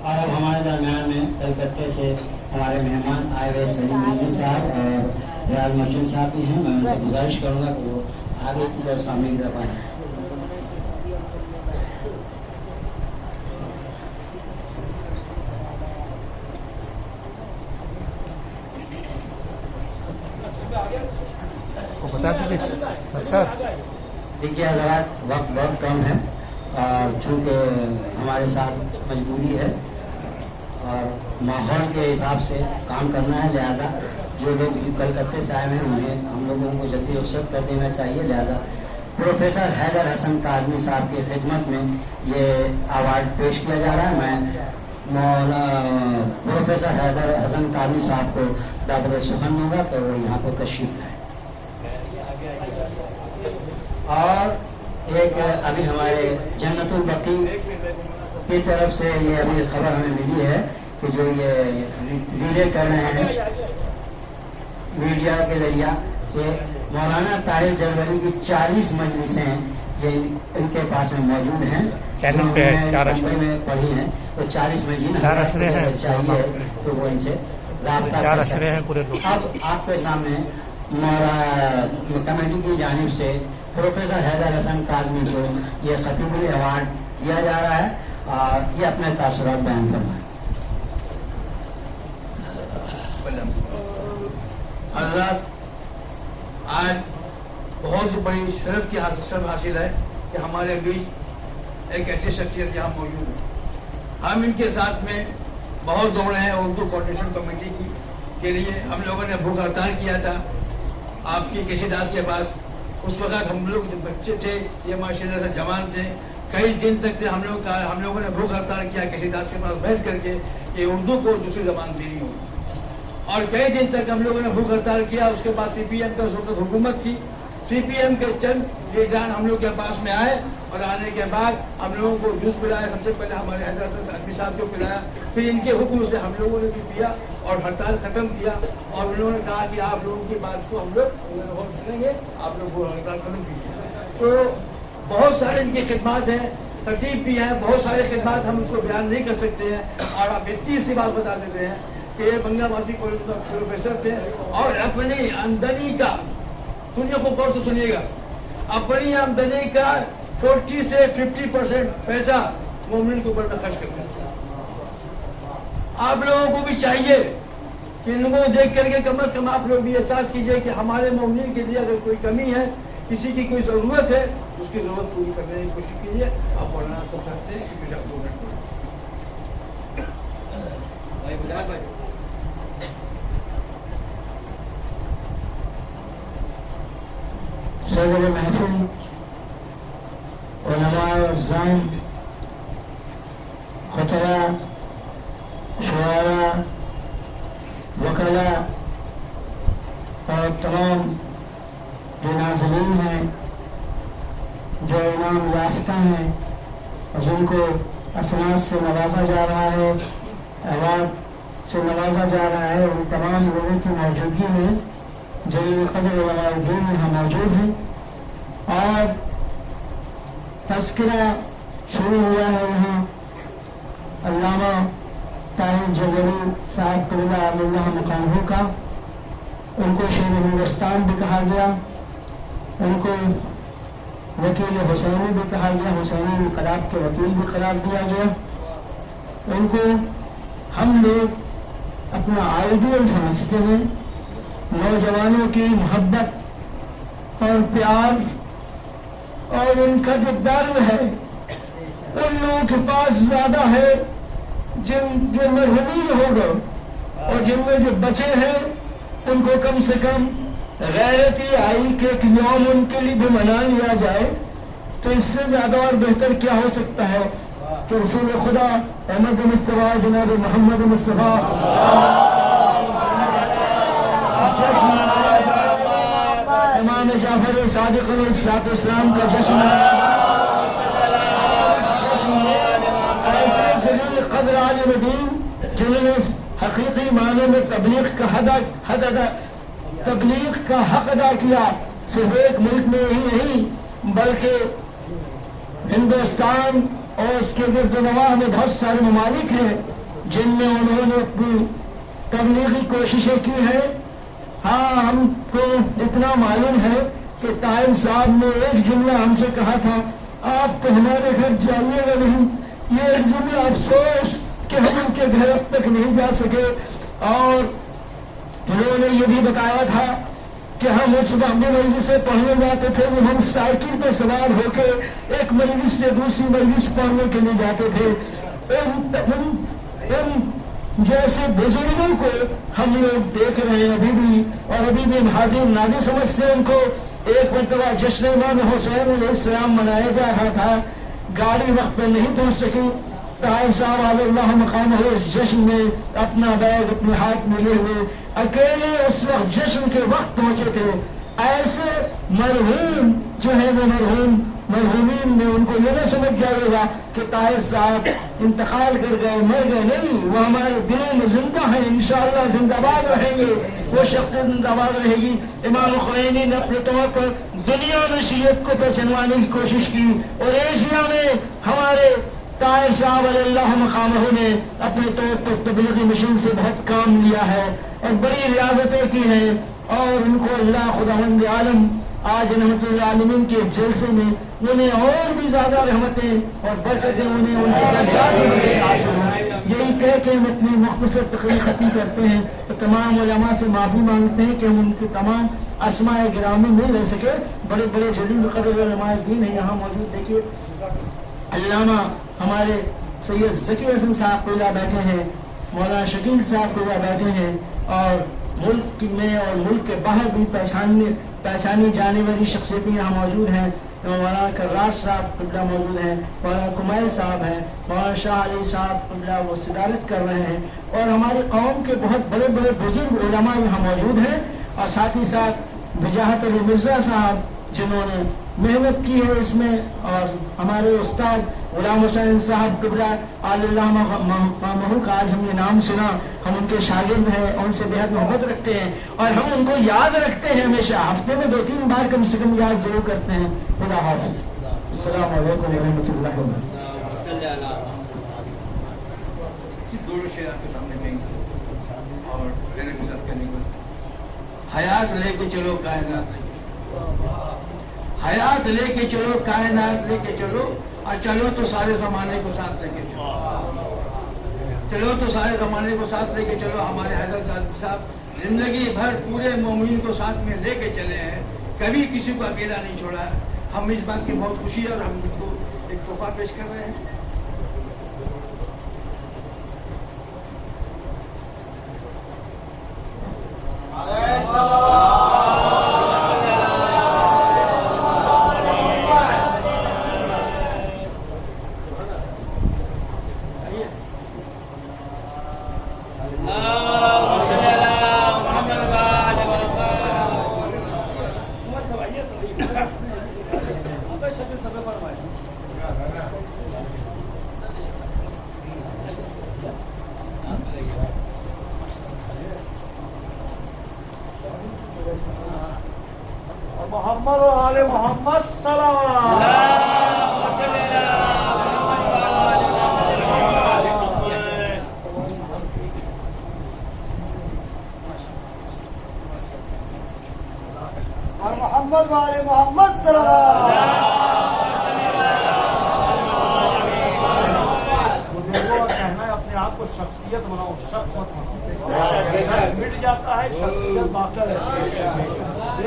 और अब हमारे दरमियान में कलकत्ते से हमारे मेहमान आए हुए सलीम रिजवी साहब और रियाज मशीन साहब भी हैं। मैं उनसे गुजारिश करूंगा कि वो आगे की तरफ सामने की तरफ आए। बता दीजिए सरकार। देखिए हज़रात वक्त बहुत कम है और चूँकि हमारे साथ मजबूरी है और माहौल के हिसाब से काम करना है, लिहाजा جو لوگ کلکتے سے آئے ہیں انہیں ہم لوگوں کو جلدی رخصت کر دینا چاہیے. لہذا پروفیسر حیدر حسن کاظمی صاحب کی خدمت میں یہ ایوارڈ پیش کیا جا رہا ہے. میں پروفیسر حیدر حسن کاظمی صاحب کو دعوت سخن دوں گا تو وہ یہاں کو تشریف لائیں. اور ایک ابھی ہمارے جنت البقی کی طرف سے یہ ابھی خبر ہمیں ملی ہے کہ جو یہ ریلے کر رہے ہیں میڈیا کے ذریعہ کہ مولانا طاہر جلوری کی 40 مجلسیں یہ ان کے پاس میں موجود ہیں. چینل پہ ممبئی میں پڑھی ہیں وہ 40 مجلسیں چاہیے تو وہ ان سے رابطہ ہیں پورے. اب آپ کے سامنے کمیٹی کی جانب سے پروفیسر حیدر حسن کاظمی کو یہ خطیب ایوارڈ دیا جا رہا ہے اور یہ اپنے تاثرات بیان کرنا ہے. حضرات آج بہت بڑی شرف کی حاصل ہے کہ ہمارے بیچ ایک ایسی شخصیت یہاں موجود ہے. ہم ان کے ساتھ میں بہت دوڑے ہیں اردو کوآرڈینیشن کمیٹی کے لیے. ہم لوگوں نے بھوک ہڑتال کیا تھا آپ کی کسی داس کے پاس. اس وقت ہم لوگ جو بچے تھے یہ ماشاءاللہ سے جوان تھے. کئی دن تک ہم لوگوں نے بھوک ہڑتال کیا کسی داس کے پاس بیٹھ کر کے کہ اردو کو دوسری زبان دینی ہوگی. اور کئی دن تک ہم لوگوں نے بھوک ہڑتال کیا. اس کے بعد سی پی ایم کا اس وقت حکومت تھی. سی پی ایم کے چند لیڈران ہم لوگ کے پاس میں آئے اور آنے کے بعد ہم لوگوں کو جوس پلایا. سب سے پہلے ہمارے حیدر حسن کاظمی صاحب کو پلایا. پھر ان کے حکم سے ہم لوگوں نے بھی پیا اور ہڑتال ختم کیا. اور انہوں نے کہا کہ آپ لوگوں کی بات کو ہم لوگ غور کریں گے, آپ لوگ وہ ہڑتال ختم کیجیے. تو بہت سارے ان کی خدمات ہیں, خطیب بھی ہیں, بہت سارے خدمات ہم اس کو بیان نہیں کر سکتے ہیں. اور آپ اتنی سی بات بتا دیتے ہیں کہ یہ بنگلہ بازی پروفیسر تھے اور اپنی آمدنی کا, سنیے خوب غور سے سنیے گا, اپنی آمدنی کا 40 سے 50% پیسہ مومن کے اوپر میں خرچ کرتے ہیں. آپ لوگوں کو بھی چاہیے کہ ان کو دیکھ کر کے کم از کم آپ لوگ بھی احساس کیجئے کہ ہمارے مومنین کے لیے اگر کوئی کمی ہے, کسی کی کوئی ضرورت ہے, اس کی ضرورت پوری کرنے کی کوشش کیجیے. آپ مولانا کو کرتے ہیں کہ بیٹا 2 منٹ صدر محفل, علماء عزام, خطبہ, شعراء, وکلاء اور تمام جو ناظرین ہیں, جو انعام یافتہ ہیں اور جن کو اسناد سے نوازا جا رہا ہے, ایوارڈ سے نوازا جا رہا ہے, ان تمام لوگوں کی موجودگی میں جلیل قدر علماء دین یہاں موجود ہیں. اور تذکرہ شروع ہوا ہے یہاں علامہ طاہر جلوری صاحب قبلہ اللہ مقامہ کا. ان کو شیر ہندوستان بھی کہا گیا, ان کو وکیل حسینی بھی کہا گیا, حسینی انقلاب کے وکیل بھی قرار دیا گیا. ان کو ہم لوگ اپنا آئیڈیل سمجھتے ہیں. نوجوانوں کی محبت اور پیار اور ان کا جو درد ہے ان لوگوں کے پاس زیادہ ہے جو مرحومین ہو گئے, اور جن میں جو بچے ہیں ان کو کم سے کم غیرتی آئی کہ ایک یوم ان کے لیے بھی منا لیا جائے. تو اس سے زیادہ اور بہتر کیا ہو سکتا ہے کہ رسول خدا احمد مصطفیٰ جناب محمد مصطفیٰ امام جعفر صادق علیہ السلام کا جشن, ایسے جلیل قدر عالم دین جنہوں نے حقیقی معنی میں تبلیغ کا حق ادا کیا. صرف ایک ملک میں ہی نہیں بلکہ ہندوستان اور اس کے گرد و نواح میں بہت سارے ممالک ہیں جن میں انہوں نے اپنی تبلیغی کوششیں کی ہیں. ہاں, ہم کو اتنا معلوم ہے کہ طاہر صاحب نے ایک جملہ ہم سے کہا تھا, آپ تو ہمارے گھر جائیے گا نہیں. یہ ایک جملہ افسوس کہ ہم ان کے گھر اب تک نہیں جا سکے. اور انہوں نے یہ بھی بتایا تھا کہ ہم اس وقت مجلس سے پڑھنے جاتے تھے وہ ہم سائیکل پہ سوار ہو کے ایک مجلس سے دوسری مجلس پڑھنے کے لیے جاتے تھے. ان जैसे बुजुर्गों को हम लोग देख रहे हैं अभी भी, और अभी भी हाजिर नाजिर समझते हैं उनको। एक मरतबा जश्न इमाम हुसैन अलैहिस्सलाम मनाया जा रहा था, गाड़ी वक्त पर नहीं पहुंच सकी। ताहिर साहब अल्लाह मकाम हो उस जश्न में अपना बैग अपने हाथ में लिए हुए अकेले उस वक्त जश्न के वक्त पहुंचे थे। ऐसे मरहूम जो है वो मरहूमीन में उनको ये न समझ जाएगा कि ताहिर साहब इंतकाल कर गए, मर गए। नहीं, वो हमारे दिलों में जिंदा है, इंशाअल्लाह जिंदाबाद रहेंगे, वो शख्स जिंदाबाद रहेगी। इमाम खुमैनी ने अपने तौर पर दुनिया में शीयत को पहचानवाने की कोशिश की, और एशिया में हमारे ताहिर साहब अल्लाह मकामहू ने अपने तौर पर तबलीगी मिशन से बहुत काम लिया है और बड़ी रियासतें की हैं, और उनको अल्लाह खुदावंद आलम आज रहमतुल आलमीन के इस जलसे में उन्हें और भी ज्यादा रहमतें और बरकतें उन्हें उनके दर्जात में हासिल हों। यही कह के हम अपनी मुख्तसर तकरीर खत्म करते हैं। तो तमाम उलमा से माफी मांगते हैं कि हम उनके तमाम अस्माए गिरामी नहीं ले सके। बड़े बड़े जलील क़द्र उलमाए दीन है यहाँ मौजूद। देखिए अल्लामा हमारे सैयद ज़की हसन साहब कोयला बैठे हैं, मौलाना शकील साहब कोयला बैठे हैं, और मुल्क में और मुल्क के बाहर भी पहचानी जाने वाली शख्सियतें यहाँ मौजूद हैं। मौलाना कर्रार साहब क़िबला मौजूद हैं, मौलाना कुमैल साहब हैं, मौलाना शाह अली साहब क़िबला वो सिदारत कर रहे हैं, और हमारी कौम के बहुत बड़े बड़े बुजुर्ग उलमा यहाँ मौजूद हैं। और साथ ही साथ वजाहत अली मिर्जा साहब जिन्होंने मेहनत की है इसमें, और हमारे उस्ताद गुलाम हुसैन साहब क़िबला आलिल्लाह का आज हमने नाम सुना। हम उनके शागिर्द हैं, उनसे बेहद मोहब्बत रखते हैं, और हम उनको याद रखते हैं हमेशा। हफ्ते में 2-3 बार कम से कम याद जरूर करते हैं। खुदा हाफिज़। अस्सलाम वालेकुम व रहमतुल्लाहि व बरकातहू। दो शेर आपके सामने कहेंगे और मेरे भी सब करने को। हयात लेके चलो कायनात, हयात लेके चलो कायनात लेके चलो, और चलो तो सारे जमाने को साथ लेके चलो, चलो तो सारे जमाने को साथ लेके चलो। हमारे हैदर कादरी साहब जिंदगी भर पूरे मोमिन को साथ में लेके चले हैं, कभी किसी को अकेला नहीं छोड़ा है। हम इस बात की बहुत खुशी है, और हम उनको एक तोहफा पेश कर रहे हैं। मोहम्मद और आले मोहम्मद सल्लल्लाहु और मोहम्मद वाले मोहम्मद सल्लल्लाहु। बुजुर्गों का कहना है अपने आप को शख्सियत बनाओ, शख्स मत बनाओ। मिट जाता है, शख्सियत बाकी रहती है।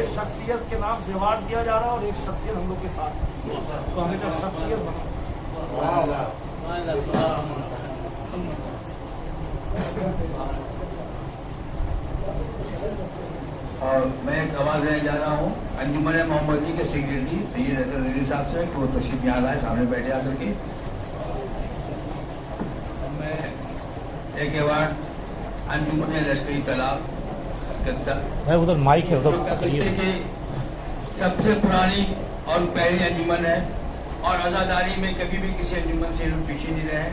एक शख्सियत के नाम से अवार्ड दिया जा रहा है, और एक शख्सियत हम लोग के साथ, तो हमें जो शख्सियत बनाओ। और मैं एक आवाज देने जा रहा हूँ अंजुमन मोहम्मदी के सेक्रेटरी सैयद हसन अली साहब से, कि वो तशरीफ यहाँ लाए, सामने बैठे आकर के। मैं एक अवार्ड अंजुमन लश्करी तालाब उधर माइक है, उधर की सबसे पुरानी और पहली अंजुमन है, और आज़ादारी में कभी भी किसी अंजुमन से लोग पीछे नहीं रहे,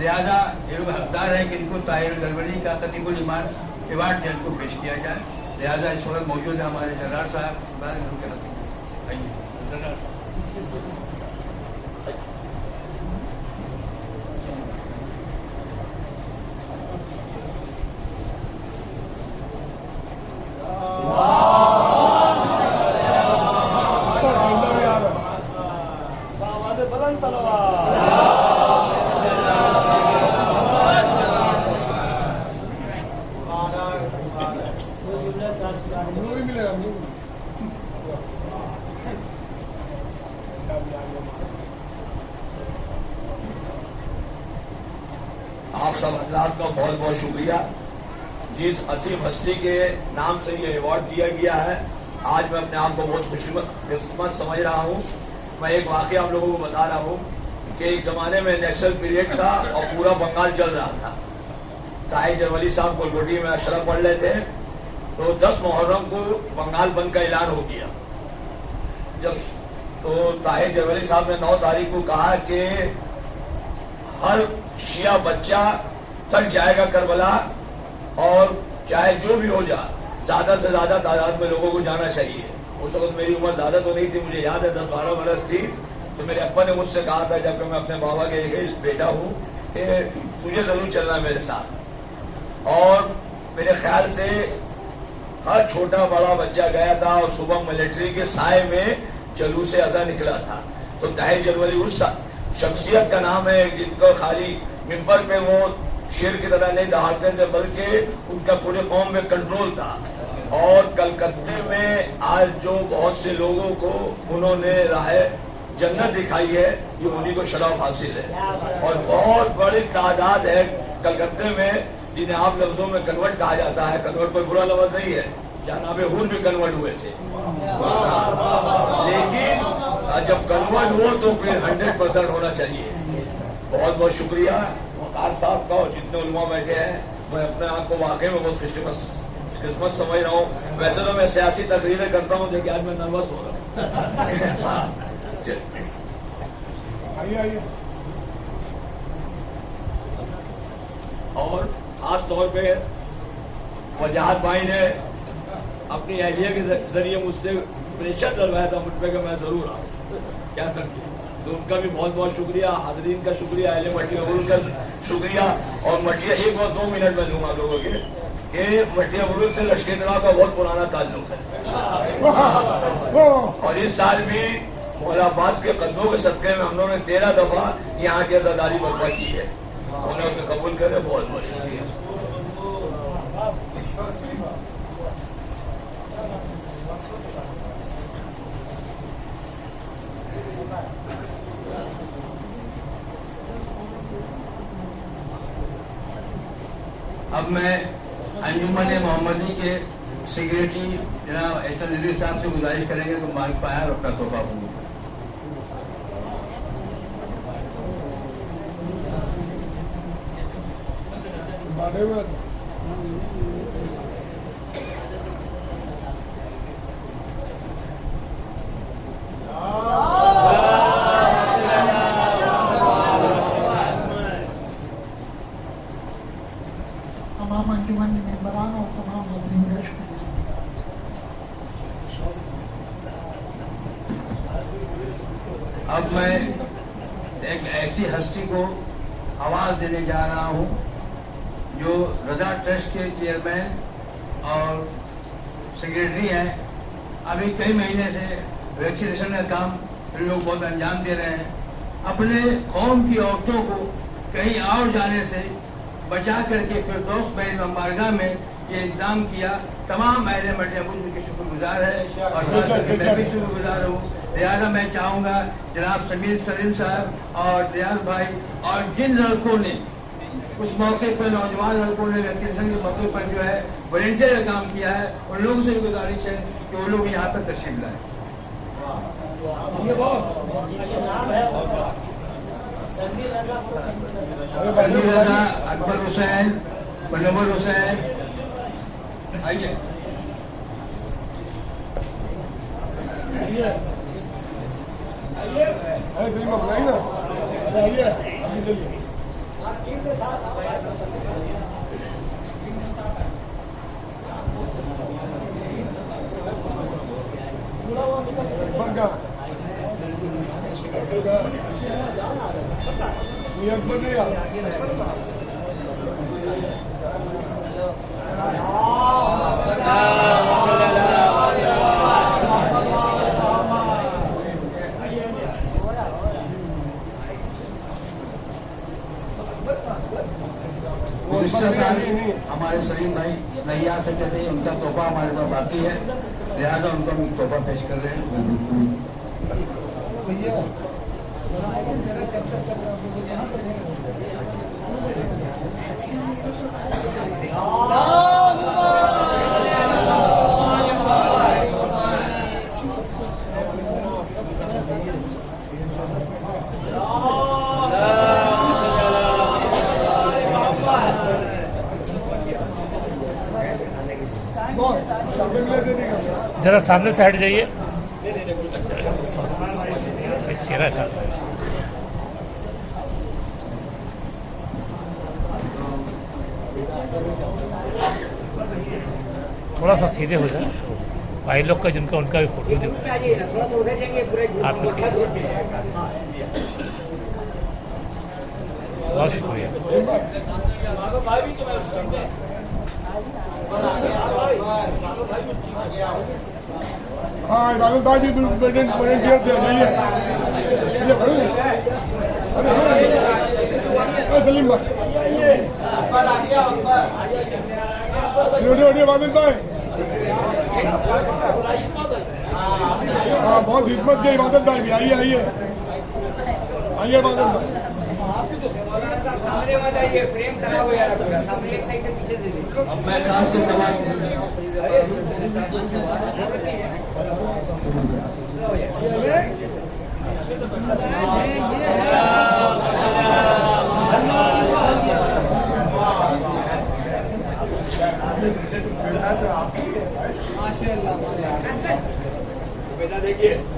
लिहाजा ये लोग हकदार है कि इनको ताहिर गलवली का खतीबुल ईमान अवार्ड जल्द को पेश किया जाए। लिहाजा इस वक्त मौजूद है हमारे जर्रार साहब। आइए آپ سب حضرات کا بہت بہت شکریہ. جس عظیم ہستی کے نام سے یہ ایوارڈ دیا گیا ہے, آج میں اپنے آپ کو بہت خوش قسمت سمجھ رہا ہوں. میں ایک واقعہ آپ لوگوں کو بتا رہا ہوں کہ ایک زمانے میں نیکسل پیریڈ تھا اور پورا بنگال چل رہا تھا. طاہر جرولی صاحب گولگوٹی میں اشرف پڑھ رہے تھے, تو 10 محرم کو بنگال بند کا اعلان ہو گیا. جب تو طاہر جرولی صاحب نے 9 تاریخ کو کہا کہ ہر شیعہ بچہ تک جائے گا کربلا, اور چاہے جو بھی ہو جائے زیادہ سے زیادہ تعداد میں لوگوں کو جانا چاہیے. اس وقت میری عمر زیادہ تو نہیں تھی, مجھے یاد ہے 10-12 برس تھی. تو میرے ابا نے مجھ سے کہا تھا جب کہ میں اپنے بابا کے بیٹا ہوں کہ تجھے ضرور چلنا ہے میرے ساتھ. اور میرے خیال سے ہر چھوٹا بڑا بچہ گیا تھا, اور صبح ملٹری کے سائے میں جلوس ازاں نکلا تھا. تو طاہر جرولی اس شخصیت کا نام ہے جن کو خالی ممبر پہ وہ شیر کی طرح نہیں دہاڑتے تھے, بلکہ ان کا پورے قوم میں کنٹرول تھا. اور کلکتے میں آج جو بہت سے لوگوں کو انہوں نے راہ جنت دکھائی ہے, یہ انہی کو شرف حاصل ہے. اور بہت بڑی تعداد ہے کلکتے میں جنہیں آپ لفظوں میں کنورٹ کہا جاتا ہے. کنورٹ کوئی برا لفظ نہیں ہے, جناب حور بھی کنورٹ ہوئے تھے. لیکن جب کنورٹ ہو تو پھر 100% ہونا چاہیے. بہت بہت شکریہ وقار صاحب کا اور جتنے علماء بیٹھے ہیں. میں اپنے آپ کو واقعی میں بہت خوش قسمت سمجھ رہا ہوں. ویسے تو میں سیاسی تقریریں کرتا ہوں, لیکن آج میں نروس ہو رہا ہوں. اور خاص طور پہ وجاہت بھائی نے اپنی اہلیہ کے ذریعے مجھ سے پریشر ڈلوایا تھا مجھ پہ کہ میں ضرور آؤں. کیا سر کی, تو ان کا بھی بہت بہت شکریہ. حاضرین کا شکریہ, اہل مٹیا برول کا شکریہ. اور مٹیا ایک اور 2 منٹ میں دوں گا لوگوں کے کہ مٹیا برول سے لشکر طلب کا بہت پرانا تعلق ہے. اور اس سال بھی مولا عباس کے قدموں کے صدقے میں ہم لوگوں نے 13 دفعہ یہاں کی عزاداری برپا کی ہے. انہیں اسے قبول کرے. بہت بہت شکریہ. اب میں انجمن محمدی کے سیکریٹری جناب احسن علی صاحب سے گزارش کریں گے کہ مائک پایا اور اپنا تحفہ دوں. تمام انجمن ممبران اور تمام حاضرین کا شکریہ. اب میں ایک ایسی ہستی کو آواز دینے جا رہا ہوں جو رضا ٹرسٹ کے چیئرمین اور سیکریٹری ہیں. ابھی کئی مہینے سے ویکسینیشن کا کام لوگ بہت انجام دے رہے ہیں. اپنے قوم کی عورتوں کو کہیں اور جانے سے بچا کر کے فردوس بین مبارکہ میں یہ انتظام کیا. تمام اہل مٹیا ملک کے شکر گزار ہے اور میں بھی شکر گزار ہوں. لہٰذا میں چاہوں گا جناب سمیر سلیم صاحب اور ریاض بھائی اور جن لڑکوں نے اس موقع پر نوجوان لڑکوں نے ویکسینیشن کے موقع پر جو ہے والنٹیئر کا کام کیا ہے, ان لوگوں سے بھی گزارش ہے کہ وہ لوگ یہاں پر تشریف لائیں. تنویر رضا, اکبر حسین, منور حسین, آئیے. ہمارے سلیم بھائی نہیں آ سکتے تھے, ان کا تحفہ ہمارے پاس باقی ہے, لہٰذا ان کو ہم تحفہ پیش کر رہے ہیں. जरा सामने से हट जाइए चेहरा था थोड़ा सा सीधे हो जाए भाई लोग का जिनका उनका भी फोटो दे बहुत शुक्रिया हाँ राहुल भाई भी वॉलंटियर थे सलीम भाई बादल भाई हाँ बहुत हिम्मत की बादल भाई भी आइए आइए आइए बादल भाई सामने मत आइए फ्रेम खराब हो जा रहा है सामने एक साइड से पीछे दे दीजिए अब मैं खास से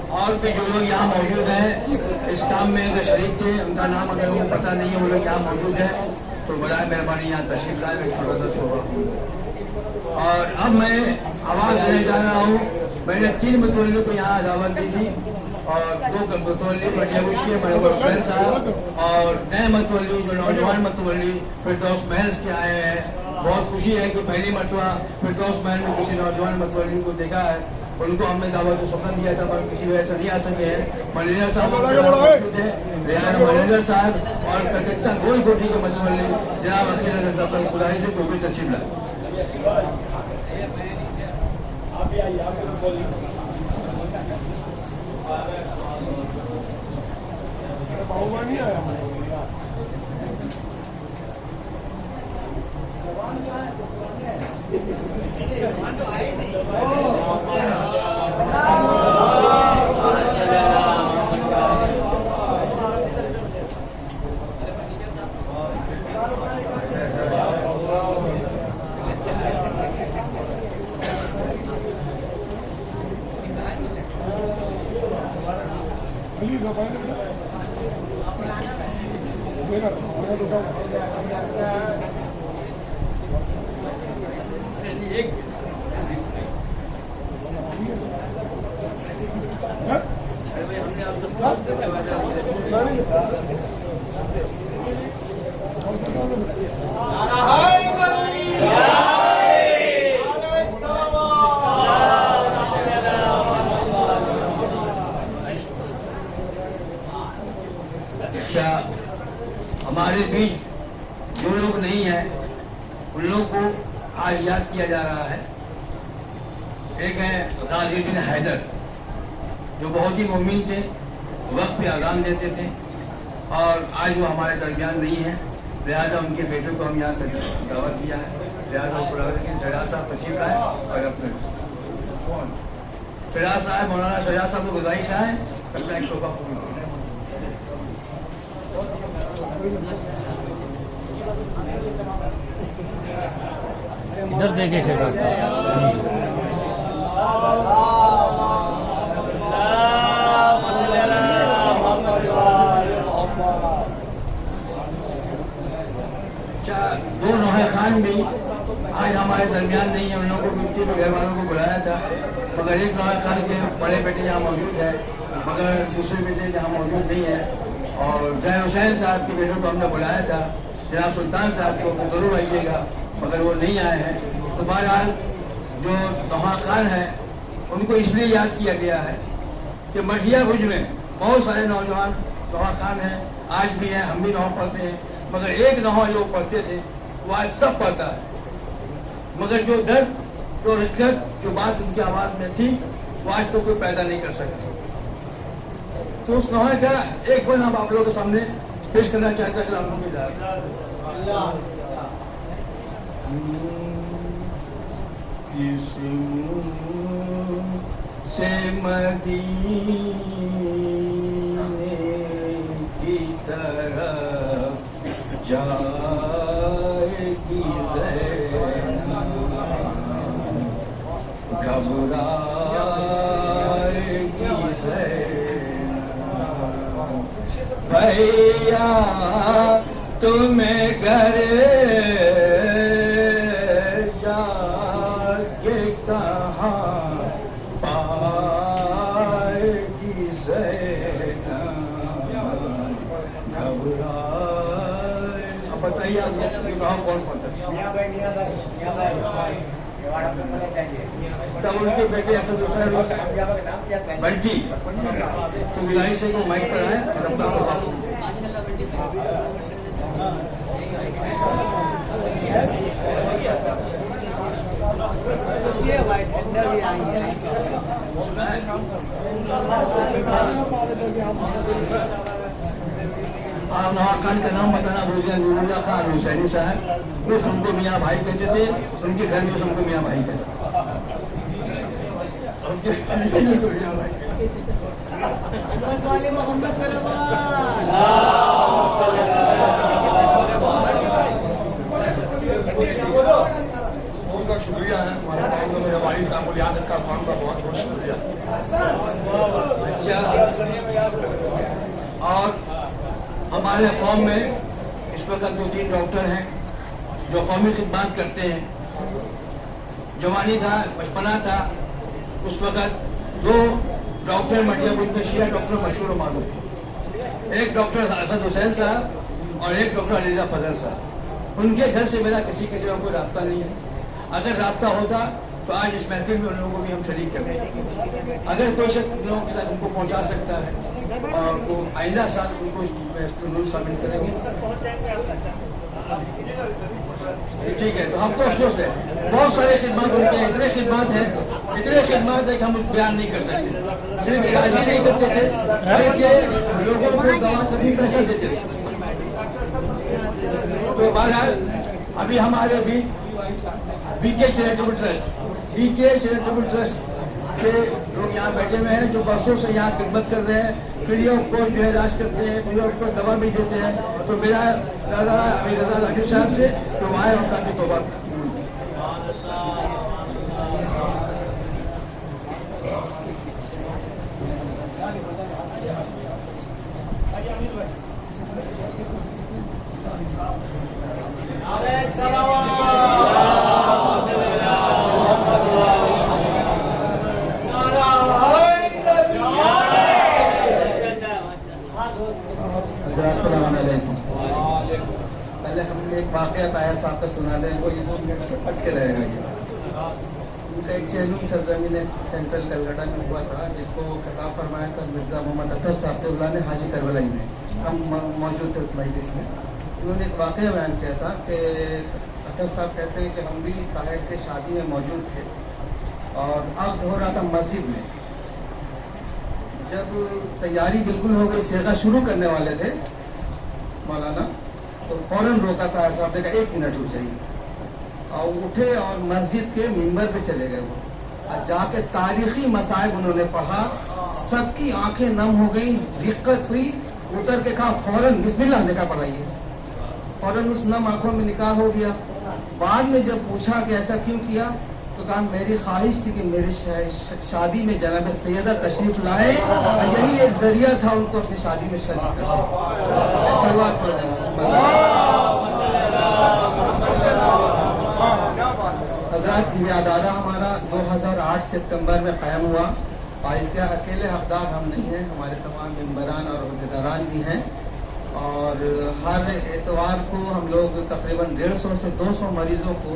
और भी जो लोग यहाँ मौजूद हैं इस काम में जो शरीक थे उनका नाम अगर उनको पता नहीं है वो लोग यहाँ मौजूद है तो बड़ा मेहरबानी यहाँ तशरीफ लाए होगा। और अब मैं आवाज देने जा रहा हूँ। मैंने 3 मतवल्लियों को यहाँ दावत दी थी और 2 मतवल्ली के हुसैन साहब और नए मतवल्ली जो नौजवान मतवल्ली फिरदौस महल के आए हैं। बहुत खुशी है कि पहली मरतबा फिरदौस महल में किसी नौजवान मतवल्ली को देखा है। उनको हमने दावत सुखन दिया था पर किसी वजह से नहीं आ सके हैं। मैनेजर साहब मैनेजर साहब और कलकत्ता गोल कोठी के मतवल्ली जनाब अखिल खुदाई से कोई तशरीफ लाए। क्या हमारे बीच जो लोग नहीं हैं उन लोग को आज याद किया जा रहा है। एक है गाजी बिन हैदर जो बहुत ही मुमिन थे, वक्त पे आज़ान देते थे और आज वो हमारे दरमियान नहीं है। लिहाजा उनके बेटे को हम यहाँ तक दावत दिया है। लिहाजा शहजाद साहब तशरीफ लाए और अपने शहजाद साहब मौलाना शहजाद साहब को गुजारिश है अपना एक टोका इधर देखे शहजाद साहब दो नौहे खान भी आज हमारे दरमियान नहीं है। उन लोगों को उनके घर वालों को बुलाया था मगर एक नौहे खान के बड़े बेटे यहाँ मौजूद है मगर दूसरे बेटे यहाँ मौजूद नहीं है। और जय हुसैन साहब के बेटों को हमने बुलाया था, जनाब सुल्तान साहब को जरूर आइएगा मगर वो नहीं आए हैं। तो बहरहाल जो नौहा खान है उनको इसलिए याद किया गया है कि मठिया भुज में बहुत सारे नौजवान नौहा खान हैं, आज भी हैं, हम भी नौहा पढ़ते हैं मगर एक नौहा जो पढ़ते थे वो आज सब पढ़ता है। मगर जो दर्द जो रिक्कत जो बात उनकी आवाज में थी वो आज तो कोई पैदा नहीं कर सकता। तो उस नौहे का एक बार हम आप लोगों के सामने پیش کرنا چاہتا ہے سے مدینے کی طرف جائے گی زینب گھبرائے گی زینب بھیا تمہیں گھر جا کے کہاں پائے گی زینب گھبرائے. اب بتائیے آپ کو کہاں کون پہنچا تب ان کے بیٹے اسد حسین بنٹی تو گزارش ہے کہ مائک پر آئے اور اپنا آپ نواخان کا نام بتانا بھول گیا. نور اللہ خان حسینی صاحب اس ان کو میاں بھائی کہتے تھے. ان کے گھر میں اس ان کو میاں بھائی کہتے ان کا شکریہ ہے. میرے والد صاحب کو یاد رکھا خان کا بہت بہت شکریہ. اور ہمارے قوم میں اس وقت 2-3 ڈاکٹر ہیں جو قومی خدمات کرتے ہیں. جوانی تھا, بچپنا تھا, اس وقت 2 ڈاکٹر مطلب ان کے شیعہ ڈاکٹر مشہور و معروف. ایک ڈاکٹر اسد حسین صاحب اور ایک ڈاکٹر علیزہ فضل صاحب. ان کے گھر سے میرا کسی کا کوئی رابطہ نہیں ہے. اگر رابطہ ہوتا تو آج اس محفل میں ان لوگوں کو بھی ہم شریک کرتے ہیں. اگر کوئی شخص ان لوگوں کے ساتھ ان کو پہنچا سکتا ہے اور وہ آئندہ سال ان کو شامل کریں گے. ٹھیک ہے, تو ہم کو افسوس ہے بہت سارے خدمات ان کے اتنے خدمات ہیں کہ ہم اس بیان نہیں کر سکتے. صرف علاج ہی نہیں کرتے تھے بلکہ لوگوں کو دوا کا بھی پیسہ دیتے تھے. تو بہرحال ابھی ہمارے بی کے چیریٹیبل ٹرسٹ کے لوگ یہاں بیٹھے ہوئے ہیں جو برسوں سے یہاں خدمت کر رہے ہیں. فری آف کاسٹ جو ہے علاج کرتے ہیں, فری آف کاسٹ دوا بھی دیتے ہیں. تو میرا دادا امیر رضا لاٹھی صاحب سے تو آئے اور کافی توبہ. السلام علیکم. پہلے ہم نے ایک واقعہ طاہر صاحب کا سنا دیں, وہ یہ پٹ کے رہے گا. ان کا ایک چہلم سرزمین سینٹرل کلکتہ میں ہوا تھا جس کو خطاب فرمایا تھا مرزا محمد اختر صاحب کے نے حاجی کربلائی میں. ہم موجود تھے اس مجلس میں. انہوں نے ایک واقعہ بیان کیا تھا کہ اختر صاحب کہتے ہیں کہ ہم بھی طاہر کے شادی میں موجود تھے اور عقد ہو رہا تھا مسجد میں. جب تیاری بالکل ہو گئی, صیغہ شروع کرنے والے تھے مولانا, تو فوراً روکا تھا صاحب نے کہا 1 منٹ رک جائیے. اور اٹھے اور مسجد کے ممبر پہ چلے گئے. وہ جا کے تاریخی مصائب انہوں نے پڑھا. سب کی آنکھیں نم ہو گئی, دقت ہوئی. اتر کے کہا فوراً بسم اللہ نکاح پڑھائیے. فوراً اس نم آنکھوں میں نکاح ہو گیا. بعد میں جب پوچھا کہ ایسا کیوں کیا تو کہا میری خواہش تھی کہ میری شادی میں جناب سیدہ تشریف لائے, یہی ایک ذریعہ تھا ان کو اپنی شادی میں شریک کرنے. حضرات یہ ادارہ ہمارا 2008 سپتمبر میں قائم ہوا اور اس کے اکیلے حقدار ہم نہیں ہیں, ہمارے تمام ممبران اور عہدیداران بھی ہیں. اور ہر اتوار کو ہم لوگ تقریباً 150 سے 200 مریضوں کو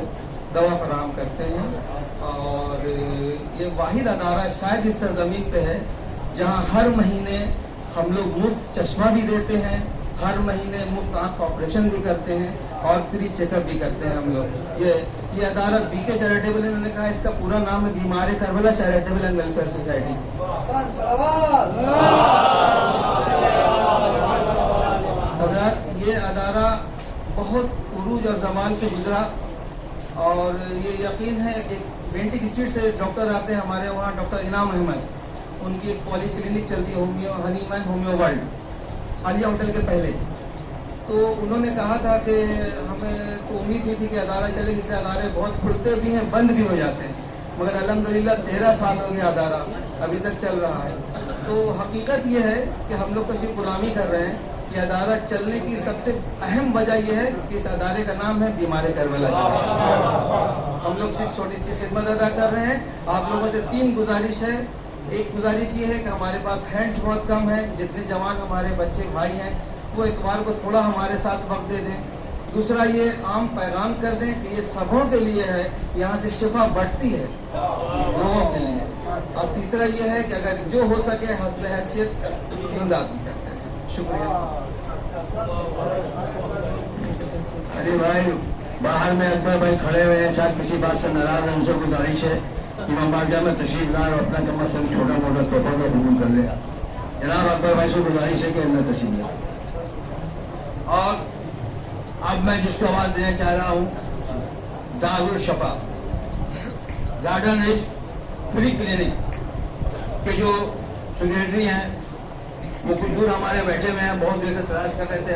دوا فراہم کرتے ہیں. اور یہ واحد ادارہ شاید اس سرزمین پہ ہے جہاں ہر مہینے ہم لوگ مفت چشمہ بھی دیتے ہیں, ہر مہینے مفت آنکھ آپریشن بھی کرتے ہیں اور فری چیک اپ بھی کرتے ہیں ہم لوگ. یہ ادارہ بی کے چیریٹیبل, انہوں نے کہا اس کا پورا نام ہے بیمار Karbala charitable and welfare society. حضرات बहुत उरूज और जमाल से गुजरा, और ये यकीन है कि बेंटिक स्ट्रीट से डॉक्टर आते हैं हमारे वहाँ, डॉक्टर इनाम अहमद, उनकी एक पॉली क्लिनिक चलती है homeo Hahnemann homeo world Alia hotel के पहले। तो उन्होंने कहा था कि हमें तो उम्मीद नहीं थी कि अदारा चलेगी, इसलिए अदारे बहुत खुलते भी हैं, बंद भी हो जाते हैं, मगर अल्हम्दुलिल्लाह 13 साल हो गया अदारा अभी तक चल रहा है। तो हकीकत ये है कि हम लोग तो सिर्फ गुलामी कर रहे हैं। ये अदारा चलने की सबसे अहम वजह यह है कि इस अदारे का नाम है बीमार करबला। हम लोग सिर्फ छोटी सी खिदमत अदा कर रहे हैं। आप लोगों से 3 गुजारिश है। एक गुजारिश ये है कि हमारे पास हैंड्स बहुत कम है, जितने जवान हमारे बच्चे भाई हैं वो इतवार को थोड़ा हमारे साथ वक्त दे दें। दूसरा ये आम पैगाम कर दें कि ये सबों के लिए है, यहाँ से शिफा बढ़ती है लोगों के लिए। और तीसरा ये है कि अगर जो हो सके हस्ब हैसियत इमदाद भी करते हैं। शुक्रिया। अरे भाई बाहर में अकबर भाई खड़े हुए हैं, शायद किसी बात से नाराज है, उनसे गुजारिश है इमाम बारगाह में तशरीफ लाए और अपना कम से कम छोटा मोटा तोहफा का कबूल कर ले। जनाब अकबर भाई से गुजारिश है कि अंदर तशरीफ लाए। और अब मैं जिसको आवाज देना चाह रहा हूँ, Darul Shifa garden rich free clinic के जो सेक्रेटरी हैं वो कुछ दूर हमारे बैठे हुए हैं, बहुत देर से तलाश कर रहे थे,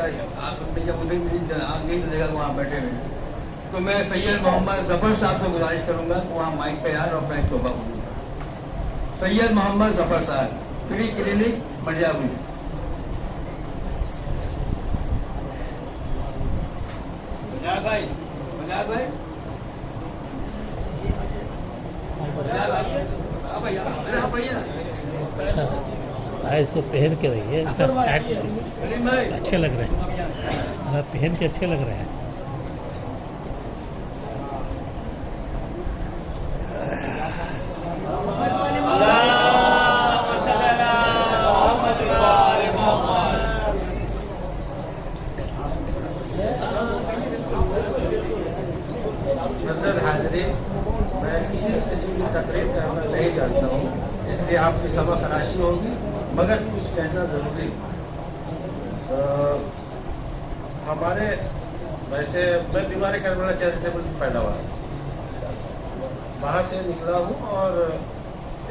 आप जब उधर मेरी आग नहीं तो देखा वहाँ बैठे हुए हैं। तो मैं सैयद मोहम्मद जफर साहब को गुजारिश करूंगा कि वहाँ माइक पे यार और अपना एक तोहफा बोलूँगा। सैयद मोहम्मद जफर साहब, फ्री क्लिनिक मरजाबी। अच्छा भाई इसको पहन के रहिए, अच्छे लग रहे हैं, पहन के अच्छे लग रहे हैं। मैं किसी किस्म की तकरीर करना नहीं जानता हूँ, इसलिए आपकी समा खराशी होगी, मगर कुछ कहना जरूरी। हमारे वैसे मैं बीमार करबला चैरिटेबल की पैदावार वहाँ से निकला हूँ और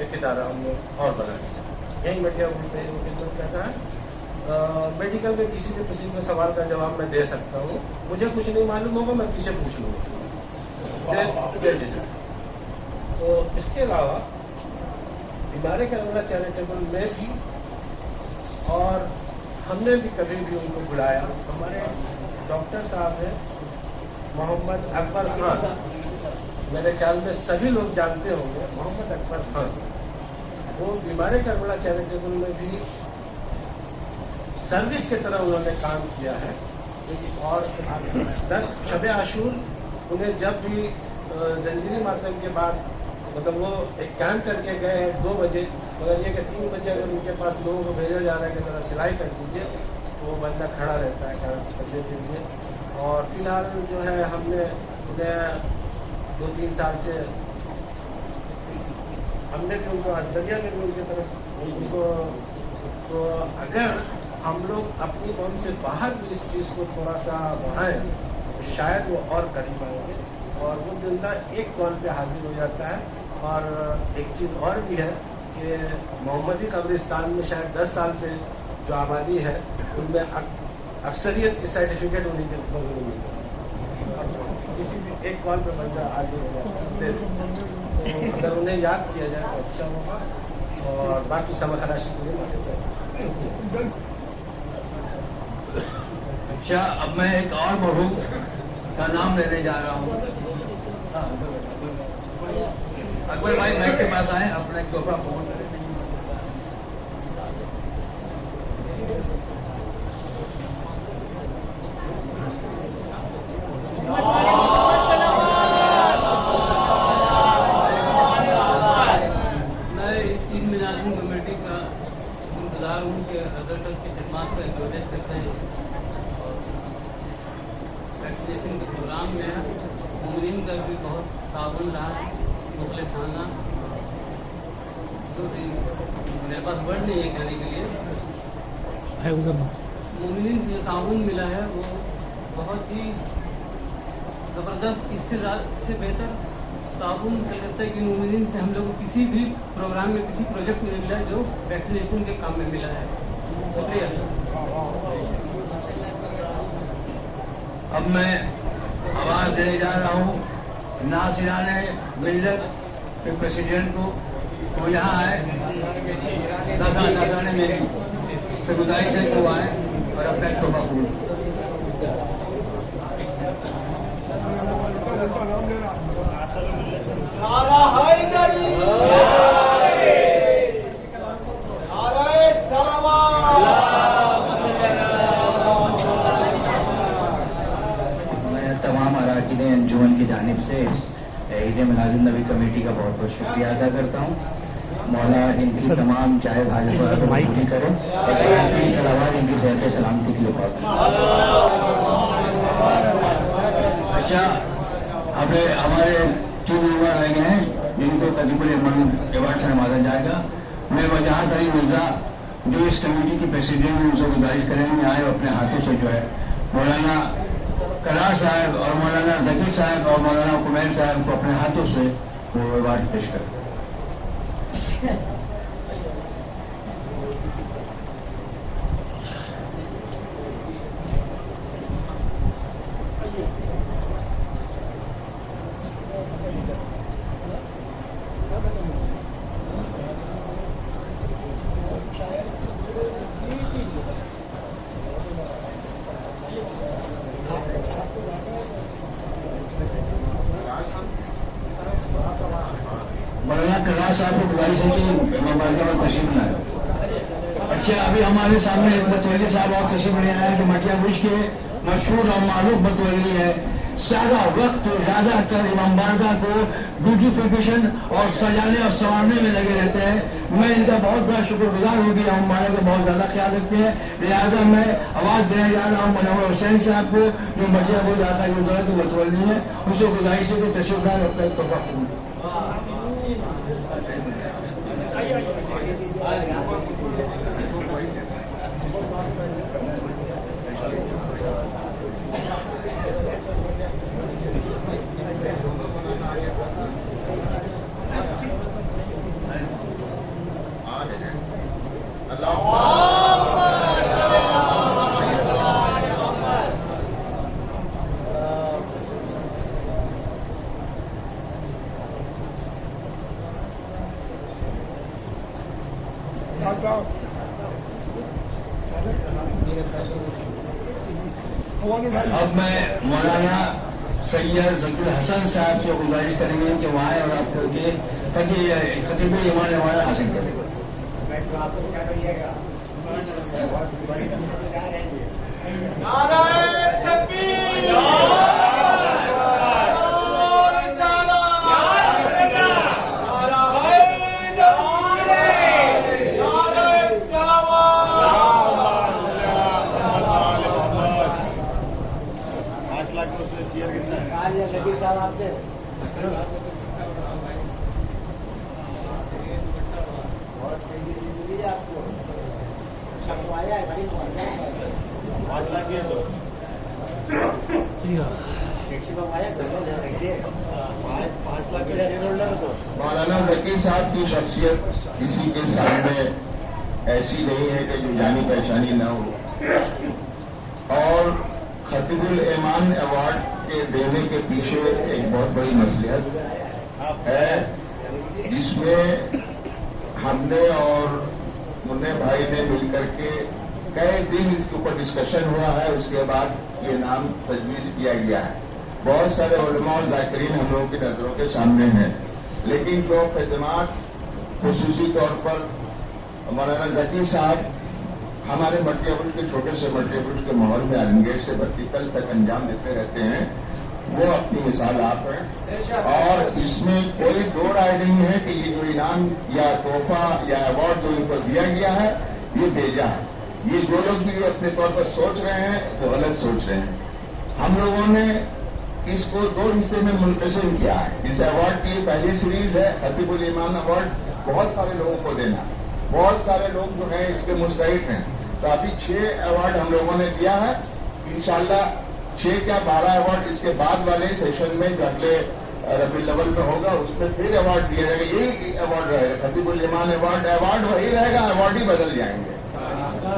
एक इदारा हमने और बनाया, यही मीडिया बोलते हैं खिदमत कहता है। मेडिकल में किसी भी किसी के सवाल का जवाब मैं दे सकता हूँ, मुझे कुछ नहीं मालूम होगा मैं पीछे पूछ लूँगा। तो इसके अलावा बीमार करबला चैरिटेबल में भी और हमने भी कभी भी उनको बुलाया। हमारे डॉक्टर साहब हैं मोहम्मद अकबर खान, मेरे ख्याल में सभी लोग जानते होंगे मोहम्मद अकबर खान, वो बीमार करबला चैरिटेबल में भी सर्विस की तरह उन्होंने काम किया है। और 10 शब आशूर उन्हें जब भी जंजीरी मातम के बाद मतलब वो एक कैंप करके गए हैं 2 बजे, मगर ये कि 3 बजे अगर उनके पास लोगों को भेजा जा रहा है कि जरा सिलाई कर दीजिए तो वो बंदा खड़ा रहता है कैंप करने के लिए। और फिलहाल जो है हमने उन्हें 2-3 साल से हमने भी उनको असदरिया में भी उनकी तरफ उनको, तो अगर हम लोग अपनी कौम से बाहर भी इस चीज़ को थोड़ा सा बढ़ाएं तो शायद वो और करीब आएंगे। और वो बंदा एक कॉल पे हाजिर हो जाता है। और एक चीज़ और भी है कि मोहम्मदी कब्रिस्तान में शायद 10 साल से जो आबादी है उनमें अक्सरियत की सर्टिफिकेट उन्हीं के बगल में मिलता है, किसी भी एक कॉल पे बंदा हाजिर हो जाता है। तो अगर उन्हें याद किया जाए तो अच्छा होगा। और बाकी समय खराशी के लिए अच्छा, अब मैं एक और मरहूम का नाम लेने जा रहा हूँ। अकबर भाई माइक के पास आए, अपना एक तोहफा फोन करें। मैं ईद मिलाद कमेटी का इंतजार हूँ कि हजरत की खिदमत का एडवर्टाइज करते हैं और वैक्सीनेशन के प्रोग्राम में मुमरिन का भी बहुत ताउन रहा, मुखलिसाना, तो मेरे पास वर्ड नहीं है कहने के लिए। मुमरिन से ताउन मिला है, वो बहुत ही ज़बरदस्त, इससे बेहतर ताउन कलकत्ता की नुमाइंदगी से हम लोग को किसी भी प्रोग्राम में, किसी प्रोजेक्ट में मिला जो वैक्सीनेशन के काम में मिला है। शुक्रिया। अब मैं आवाज़ देने जा रहा हूँ नासिरान मिल्लत के प्रेसिडेंट को, वो यहाँ आए, नासिरान मेरी से गुजारिश है कि वो आए और अपना तोहफा पूर्ण। नारा हैदरी, नारे सलावत। मैं तमाम अराकीन अंजुमन की जानिब से ईद मिलादुन नबी कमेटी का बहुत बहुत शुक्रिया अदा करता हूँ। मौला इनकी तमाम चाहे भाजपा पूरी करें, इनकी सलावत इनकी सेहत सलामती के लिए बहुत। अच्छा, अब हमारे 3 मेंबर आए गए हैं जिनको कदीमुल इमान अवार्ड से नवाजा जाएगा। मैं वजाहत अली मिर्जा जो इस कमेटी की प्रेसिडेंट हैं उनसे गुजारिश करेंगे आए अपने हाथों से जो है मौलाना करार साहब और मौलाना जकी साहब और मौलाना कुमैर साहब को अपने हाथों से वो अवार्ड पेश करें। मौलाना करार साहब को गुजारिश है कि मुबारक में तशरीफ लाए। अच्छा, अभी हमारे सामने एक मतवली साहब और तशरीफ ले आए जो मटिया बुश के मशहूर और मारूफ मतवली है। सारा वक्त ज्यादातर इमाम बारगाह को ब्यूटिफिकेशन और सजाने और संवारने में लगे रहते हैं। मैं इनका बहुत बड़ा शुक्रगुजार हो गया हूँ, हमारे को बहुत ज्यादा ख्याल रखते हैं। लिहाजा मैं आवाज देने जा रहा हूँ मनोहर हुसैन साहब को जो मटिया बुश आता की मतवली है, उसे गुजारिश है कि तशरीफ लाए अपना तोहफा पूर्ण। अब मैं मौलाना सैयद जकीर हसन साहब से गुजारिश करेंगे कि वो आए और आपको ये खतीबुल इमान अवार्ड हासिल करें। नारे तकबीर, साहब आपके आपको छपवाया है बड़ी 5 लाख दिए तो पाँच लाख तो मौलाना जकी साहब की शख्सियत किसी के सामने ऐसी नहीं है कि जो जानी पहचानी न हो, और खतीबुल ईमान अवार्ड के देने के पीछे एक बहुत बड़ी मसलियत है जिसमें हमने और मुन्ने भाई ने मिलकर के कई दिन इसके ऊपर डिस्कशन हुआ है। उसके बाद ये नाम तजवीज़ किया गया है। बहुत सारे उलमा और ज़ाकिरीन हम लोगों की नज़रों के सामने हैं, लेकिन जो खिदमात खुसूसी तौर पर मौलाना जकी साहब हमारे मटिया बुर्ज के छोटे से मटिया बुर्ज के माहौल में आलमगीर से बत्तीकल तक अंजाम देते रहते हैं, वो अपनी मिसाल आप हैं। और इसमें कोई दो राय नहीं है कि ये जो इनाम या तोहफा या अवार्ड जो इनको दिया गया है ये भेजा है। ये जो लोग भी अपने तौर पर सोच रहे हैं वो गलत सोच रहे हैं। हम लोगों ने इसको 2 हिस्से में मुनक़सिम किया है। इस अवार्ड की पहली सीरीज है खतीबुल ईमान अवार्ड, बहुत सारे लोगों को देना, बहुत सारे लोग जो हैं इसके मुस्तहिक हैं। तो अभी 6 अवार्ड हम लोगों ने दिया है। इंशाअल्लाह 6 या 12 अवार्ड इसके बाद वाले सेशन में जो अगले रबी लेवल में होगा उसमें फिर अवार्ड दिया जाएगा, यही अवार्ड रहेगा, खतीबुल ईमान अवार्ड वही रहेगा, अवार्ड ही बदल जाएंगे।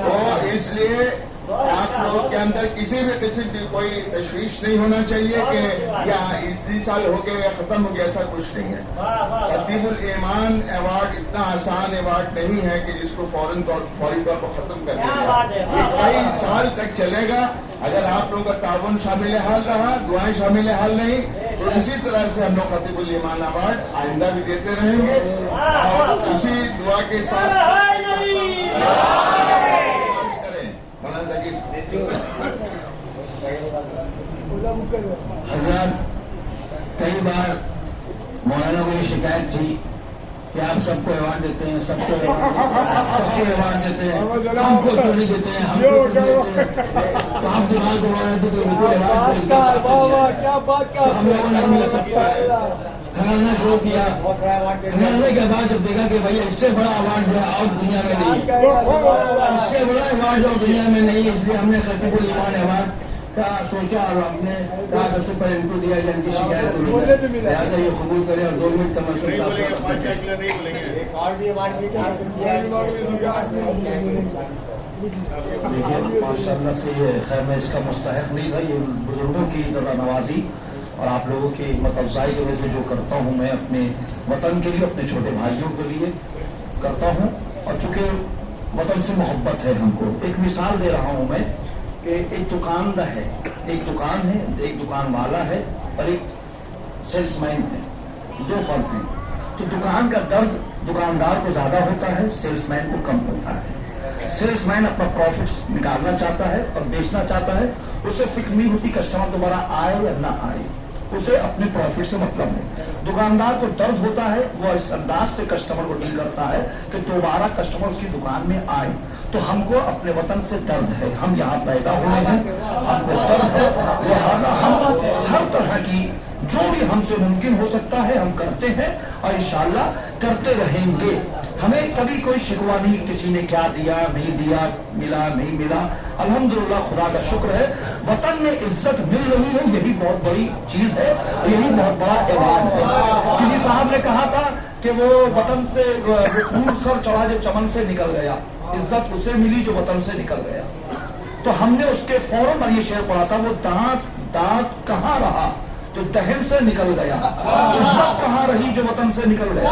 तो इसलिए आप लोगों के अंदर किसी भी कोई तशवीश नहीं होना चाहिए कि या इसी साल हो गया या खत्म हो गया, ऐसा कुछ नहीं है। खतीबुल ईमान अवार्ड इतना आसान अवार्ड नहीं है कि जिसको फौरी तौर पर खत्म कर दिया जाए, ये कई साल तक चलेगा। अगर आप लोगों का ताउन शामिल हाल रहा, दुआएं शामिल हाल नहीं, तो इसी तरह से हम लोग खतीबुल ईमान अवार्ड आइंदा भी देते रहेंगे और इसी दुआ के साथ हज़रत, कई बार मौलाना को ये शिकायत थी कि आप सबको अवार्ड देते हैं, सबको अवार्ड देते हैं, हमको क्यों नहीं देते हैं, हमको क्यों नहीं देते हैं। तो हम दिमाग घुमा रहे थे कि उनको अवार्ड हम लोगों ने मिल सकता है खंगालना शुरू किया। खंगालने के बाद जब देखा कि भैया इससे बड़ा अवार्ड जो है और दुनिया में नहीं, इससे बड़ा अवार्ड जो दुनिया में नहीं, इसलिए हमने खतीबुल ईमान अवार्ड का सोचा और हमने कहा सबसे पहले इनको दिया जाए, इनकी शिकायत लिहाजा ये कबूल करें और 2 मिनट का मसला। देखिए माशाअल्लाह से ये खैर मैं इसका मुस्तहक नहीं था, ये बुजुर्गों की ज़रा नवाजी और आप लोगों की हिम्मत अफजाई की वजह से जो करता हूँ मैं अपने वतन के लिए, अपने छोटे भाइयों के लिए करता हूँ। और चूंकि वतन से मोहब्बत है हमको, एक मिसाल दे रहा हूँ मैं कि एक दुकानदार है, एक दुकान है, एक दुकान वाला है और एक सेल्समैन है, 2 फर्क हैं। तो दुकान का दर्द दुकानदार को ज्यादा होता है, सेल्समैन को कम होता है। सेल्समैन अपना प्रॉफिट निकालना चाहता है और बेचना चाहता है, उसे फिक्र नहीं होती कस्टमर दोबारा आए या ना आए, उसे अपने प्रॉफिट से मतलब है। दुकानदार को दर्द होता है, वो इस अंदाज से कस्टमर को डील करता है कि दोबारा कस्टमर उसकी दुकान में आए। तो हमको अपने वतन से दर्द है, हम यहाँ पैदा हुए हैं, हमको दर्द है, लिहाजा हम हर तरह की जो भी हमसे मुमकिन हो सकता है हम करते हैं और इंशाअल्लाह करते रहेंगे। हमें कभी कोई शिकवा नहीं, किसी ने क्या दिया नहीं दिया, मिला नहीं मिला, अल्हम्दुलिल्लाह खुदा का शुक्र है, वतन में इज्जत मिल रही है, यही बहुत बड़ी चीज है, यही बहुत बड़ा एवाज है। किसी साहब ने कहा था कि वो वतन से फूल सर चढ़ा जो चमन से निकल गया, इज्जत उसे मिली जो वतन से निकल गया। तो हमने उसके फौरन पर ये शेर पढ़ा था, वो दांत कहाँ रहा जो दहन से निकल गया, इज्जत कहाँ रही जो वतन से निकल गया।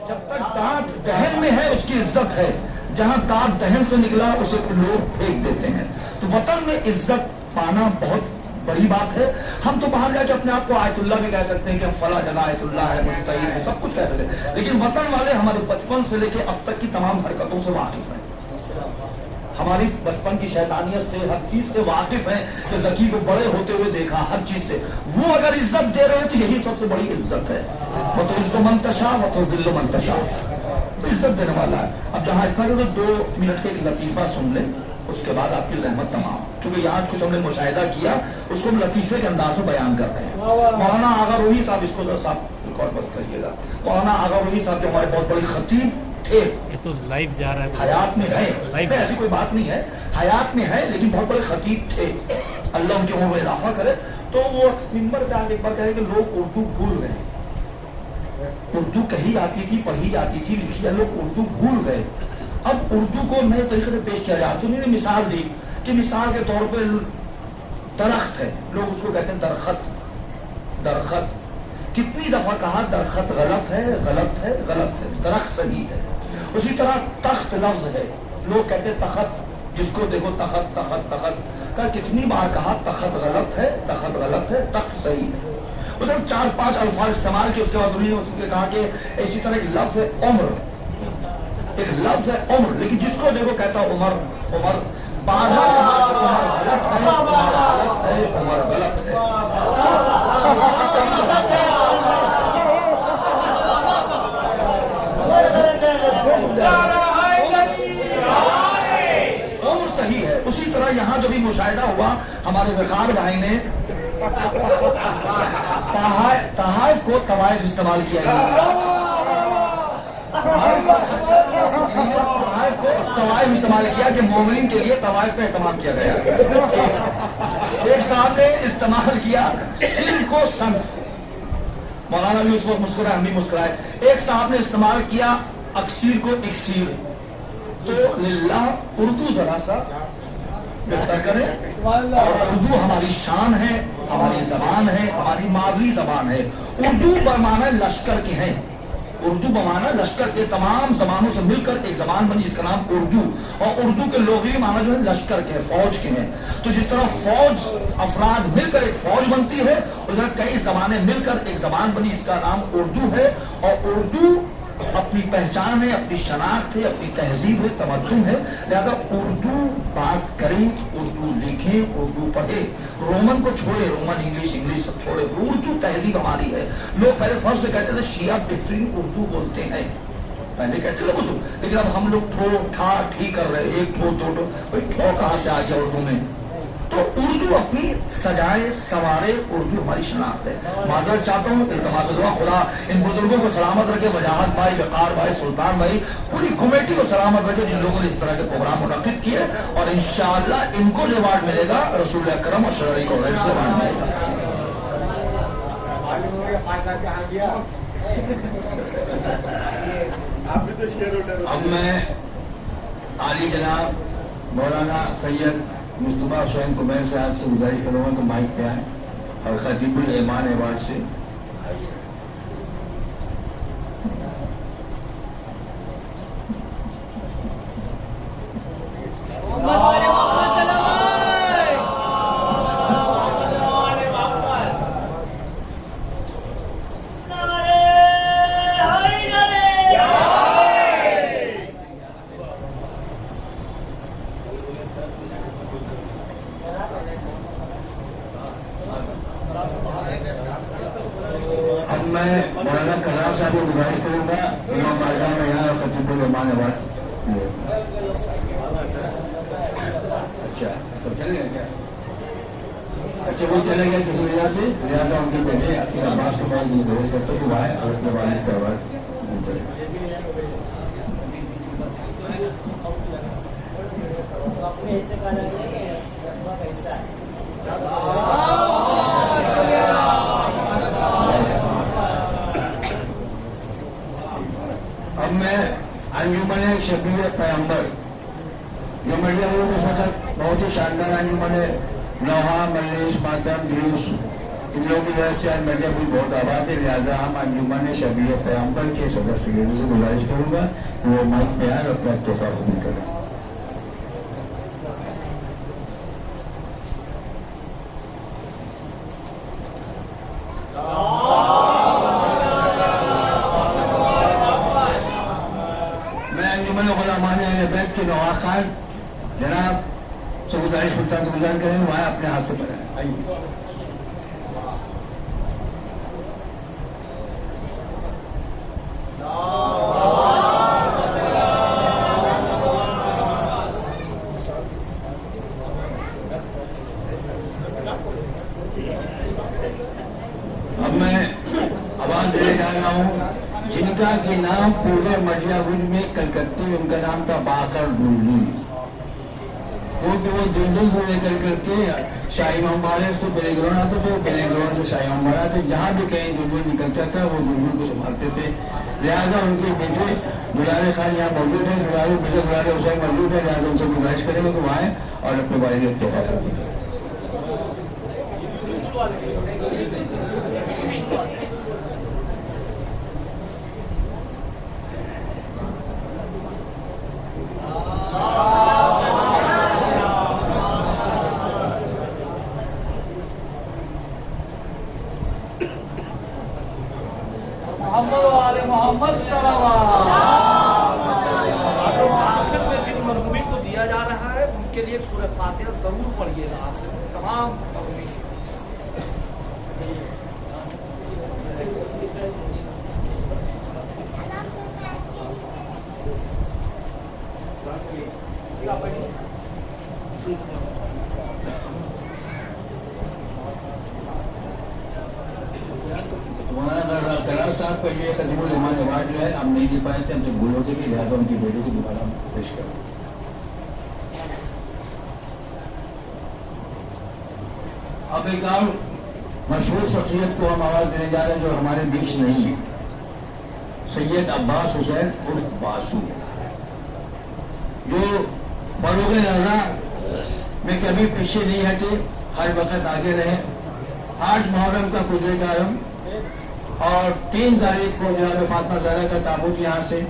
जब तक दांत दहन में है उसकी इज्जत है, जहां दांत दहन से निकला उसे लोग फेंक देते हैं। तो वतन में इज्जत पाना बहुत बड़ी बात है। हम तो बाहर जाके अपने आप को आयतुल्लाह भी कह सकते हैं कि हम फला जगह आयतुल्लाह है, मुस्तईद है, सब कुछ कह सकते हैं, लेकिन वतन वाले हमारे बचपन से लेके अब तक की तमाम हरकतों से वाकिफ हैं, हमारी बचपन की शैतानियत से, हर चीज से वाकिफ है कि ज़की को बड़े होते हुए देखा, हर चीज से। वो अगर इज्जत दे रहे हैं तो यही सबसे बड़ी इज्जत है। वो तो इज्जत मंतशा, वो तो जिल्ल मंतशा, तो इज्जत देने वाला है। अब जहां इतना तो 2 मिनट के एक लतीफा सुन ले, उसके बाद आपकी जहमत तमाम। चूंकि यहाँ कुछ हमने मुशाहिदा किया, उसको हम लतीफे के अंदाज में बयान कर रहे हैं। मौलाना आगा रूही साहब, इसको साहब रिकॉर्ड मत करिएगा, मौलाना आगा रूही साहब जो हमारे बहुत बड़े खतीब थे, ये तो लाइव जा रहा है, हयात में है, ऐसी कोई बात नहीं है, हयात में है, लेकिन बहुत बड़े खतीब थे, अल्लाह उनकी उम्र में इजाफा करे। तो वो मिंबर पे आके एक बार कहे कि लोग उर्दू भूल गए, उर्दू कही जाती थी, पढ़ी जाती थी, लिखी जाती, लोग उर्दू भूल गए। अब उर्दू को नए तरीके से पेश किया जाए। तो उन्होंने मिसाल दी कि मिसाल के तौर पर दरख्त है, लोग उसको कहते हैं दरख्त, दरख्त। कितनी दफा कहा दरख्त गलत है, गलत है, गलत है, दरख्त सही है। उसी तरह तख्त लफ्ज है, लोग कहते हैं तखत, जिसको देखो तखत तखत तखत का कितनी बार कहा तखत गलत है, तखत गलत है, तख्त सही है। उधर 4-5 अल्फाज इस्तेमाल किए, उसके बाद उन्होंने उसने कहा कि इसी तरह एक लफ्ज है उम्र, एक लफ्ज है उम्र, लेकिन जिसको देखो कहता उमर उमर, बाधा उमर गलत है, उमर गलत है। उम्र सही है। उसी तरह यहाँ जो भी मुशाहिदा हुआ, हमारे वकार भाई ने तहाइफ को तवाइफ इस्तेमाल किया, तहाइफ को तवाइफ इस्तेमाल किया कि मोमिन के लिए तवाइफ पे एहतमाम किया गया। एक साहब ने इस्तेमाल किया सिल को सन, मौलाना भी उस वक्त मुस्कुराए, हम भी मुस्कुराए। एक साहब ने इस्तेमाल किया अक्सीर को इक्सीर। तो लिल्लाह उर्दू जरा सा बेहतर करें, और उर्दू हमारी शान है, हमारी जबान है, हमारी मादरी जबान है। उर्दू बमाना लश्कर के हैं, उर्दू बमाना लश्कर के तमाम जबानों से मिलकर एक जबान बनी जिसका नाम उर्दू, और उर्दू के लोगी माना जो है लश्कर के, फौज के हैं। तो जिस तरह फौज अफराद मिलकर एक फौज बनती है, उस तरह कई जबानें मिलकर एक जबान बनी जिसका नाम उर्दू है। और उर्दू अपनी पहचान है, अपनी शनाख्त है, अपनी तहजीब है, तमद्दुन है। लिहाजा उर्दू बात करें, उर्दू लिखें, उर्दू पढ़े। रोमन को छोड़े, रोमन इंग्लिश सब छोड़े, उर्दू तहजीब हमारी है। लोग पहले फर्ज से कहते थे शिया बेहतरीन उर्दू बोलते हैं, पहले कहते थे उसको, लेकिन अब हम लोग ठो ठा ठीक कर रहे हैं, एक ठो दो ठो, भाई ठो कहां से आ गया उर्दू में। तो उर्दू अपनी सजाए सवारे, उर्दू हमारी शनाख्त है। माजरत चाहता हूँ, इल्तमास दुआ खुदा इन बुजुर्गों को सलामत रखे, वजाहत भाई, वकार भाई, सुल्तान भाई, पूरी कमेटी को सलामत रखे जिन लोगों ने इस तरह के प्रोग्राम मुनक्किद किए। और इंशाअल्लाह इनको जो अवार्ड मिलेगा रसूल अकरम और शरई को से अवार्ड मिलेगा। अब मैं आली जनाब मौलाना सैयद मुस्तफा हुसैन कुमैर साहब से गुजारिश करूंगा तो माइक पे आए और खतीबुल ईमान अवार्ड से अब मैं अंजुमन शबीर पैगंबर जो मरिया वो इस वक्त बहुत ही शानदार अंजुमन है। नौहा, मल्लेश, मातम, ड्यूस, इन लोगों की वजह से आज मरिया भी बहुत आबाद है। लिहाजा हम अंजुमन शबीर पैगंबर के सदस्य से गुजारिश करूंगा कि वो माइक पे आए और अपना तोहफा कबूल करें। के नवा खान जनाब से गुजारिश सुल्तान से गुजारिश करें वहां अपने हाथ से पढ़ाएं। आइए। अब मैं आवाज देने जा रहा हूं जिनका के नाम पूरे मडियागुंज में कलकत्ते में उनका नाम था बाकर दुलदुल। क्योंकि वो दुलदुल को लेकर करके शाही हमारे से बेलेग्राउंड आते थे, बेलेग्राउंड से शाही हमारा आते, जहां भी कहीं दुलदुल निकलता था वो दुलदुल को संभालते थे। लिहाजा उनके बेटे दुलारे खान यहाँ मौजूद है, दुलारे हुसैन मौजूद है। लिहाजा उनसे गुजारिश करेंगे कि वो आए और अपने बारे में तोहफा करें। आखिर में जिन मरहूमीन को दिया जा रहा है उनके लिए सूरह फातिहा जरूर पढ़िएगा। आपसे तमाम मरहूमीन साहब का ये खतीबुल ईमान अवार्ड जो है हम नहीं दे पाए थे, हमसे भूल हो गई, लिहाजा उनकी बेटी को दोबारा पेश करें। اب ایک اور مشہور شخصیت کو ہم آواز دینے جا رہے ہیں جو ہمارے بیچ نہیں ہے، سید عباس حسین عرف باسو، جو فروغ رضا میں کبھی پیچھے نہیں ہٹے، ہر وقت آگے رہے۔ 8 محرم کا قدرے کا عالم اور 3 تاریخ کو جناب فاطمہ زہرا کا تابوت یہاں سے،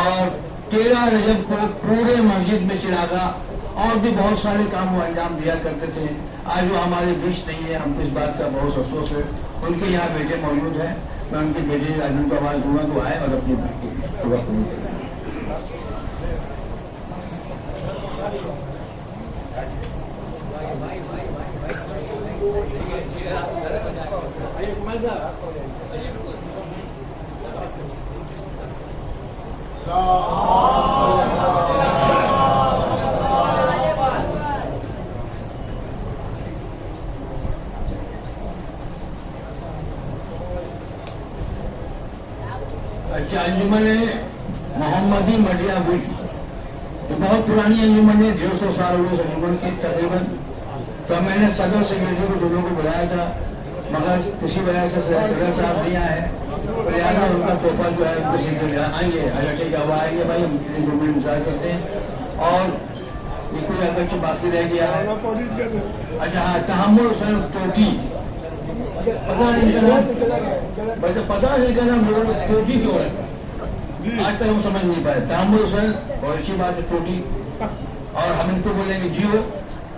اور 13 رجب کو پورے مسجد میں چراغا اور بھی بہت سارے کام وہ انجام دیا کرتے تھے۔ آج وہ ہمارے بیچ نہیں ہے، ہم کو اس بات کا بہت افسوس ہے۔ ان کے یہاں بیٹے موجود ہیں، میں ان کے بیٹے راجن کو آواز دوں گا تو آئے اور اپنی وقت پوری کریں۔ اچھا، انجمن محمدی مڈیا گل، یہ بہت پرانی انجمن ہے، 150 سال ہوئے اس انجمن کی تقریباً۔ تو میں نے صدر سیکرٹری کو دونوں کو بلایا تھا، مگر کسی وجہ سے صدر صاحب نہیں آئے، لہٰذا ان کا تحفہ جو ہے ان کو سیکرٹری آئیں گے، اچھا ٹھیک ہے وہ آئیں گے، بھائی ہم 2 منٹ انتظار کرتے ہیں۔ اور یہ کوئی اگر کچھ باقی رہ گیا ہے، اچھا ہاں، تحمل حسین ٹوٹی، پتا نہیں کرنا ٹوٹی کیوں ہے، آج تک ہم سمجھ نہیں پائے۔ تحمل حسین بہت اچھی بات ہے، ٹوٹی، اور ہم ان کو بولیں گے جیو،